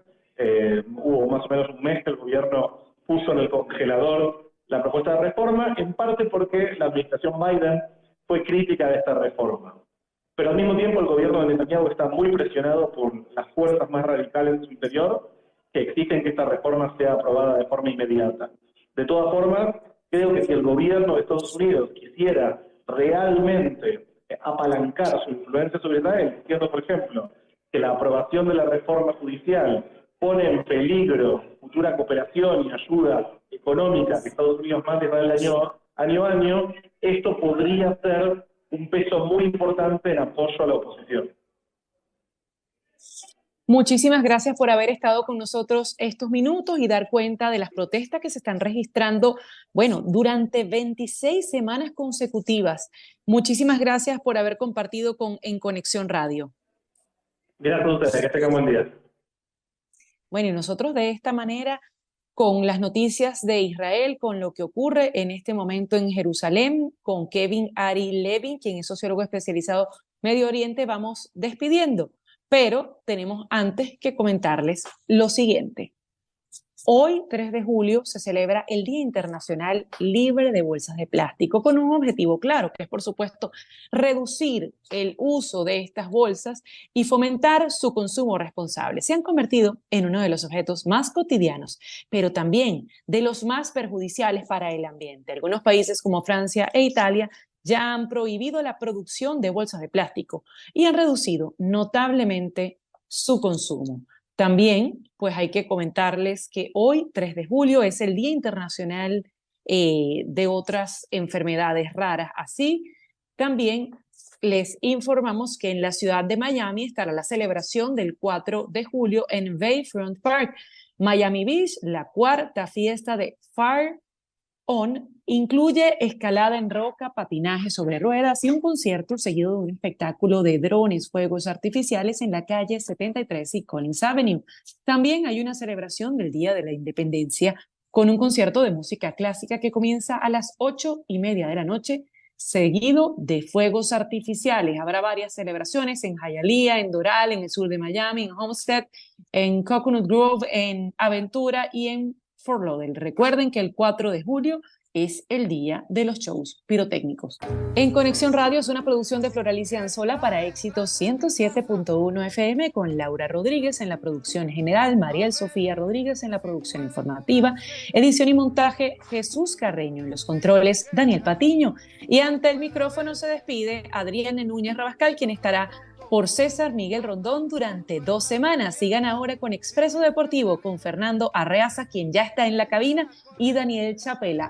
Hubo más o menos un mes que el gobierno puso en el congelador la propuesta de reforma, en parte porque la administración Biden fue crítica de esta reforma. Pero al mismo tiempo el gobierno de Netanyahu está muy presionado por las fuerzas más radicales en su interior, que exigen que esta reforma sea aprobada de forma inmediata. De todas formas, creo que si el gobierno de Estados Unidos quisiera realmente apalancar su influencia sobre Israel, diciendo, por ejemplo, que la aprobación de la reforma judicial pone en peligro futura cooperación y ayuda económica que Estados Unidos manda a Israel año a año, esto podría ser un peso muy importante en apoyo a la oposición. Muchísimas gracias por haber estado con nosotros estos minutos y dar cuenta de las protestas que se están registrando, durante 26 semanas consecutivas. Muchísimas gracias por haber compartido en Conexión Radio. Gracias a ustedes, que tengan buen día. Bueno, y nosotros de esta manera, con las noticias de Israel, con lo que ocurre en este momento en Jerusalén, con Kevin Ari Levin, quien es sociólogo especializado en Medio Oriente, vamos despidiendo. Pero tenemos antes que comentarles lo siguiente. Hoy, 3 de julio, se celebra el Día Internacional Libre de Bolsas de Plástico, con un objetivo claro, que es, por supuesto, reducir el uso de estas bolsas y fomentar su consumo responsable. Se han convertido en uno de los objetos más cotidianos, pero también de los más perjudiciales para el ambiente. Algunos países como Francia e Italia ya han prohibido la producción de bolsas de plástico y han reducido notablemente su consumo. También, pues hay que comentarles que hoy, 3 de julio, es el Día Internacional de otras enfermedades raras. Así, también les informamos que en la ciudad de Miami estará la celebración del 4 de julio en Bayfront Park. Miami Beach, la cuarta fiesta de Fire On, incluye escalada en roca, patinaje sobre ruedas y un concierto seguido de un espectáculo de drones, fuegos artificiales en la calle 73 y Collins Avenue. También hay una celebración del Día de la Independencia con un concierto de música clásica que comienza a las 8:30 de la noche, seguido de fuegos artificiales. Habrá varias celebraciones en Hialeah, en Doral, en el sur de Miami, en Homestead, en Coconut Grove, en Aventura y en Fort Lauderdale. Recuerden que el 4 de julio es el día de los shows pirotécnicos. En Conexión Radio es una producción de Floralicia Anzola para Éxitos 107.1 FM con Laura Rodríguez en la producción general, Mariel Sofía Rodríguez en la producción informativa, edición y montaje Jesús Carreño, en los controles Daniel Patiño, y ante el micrófono se despide Adriana Núñez Rabascal, quien estará por César Miguel Rondón durante 2 semanas. Sigan ahora con Expreso Deportivo con Fernando Arreaza, quien ya está en la cabina, y Daniel Chapela.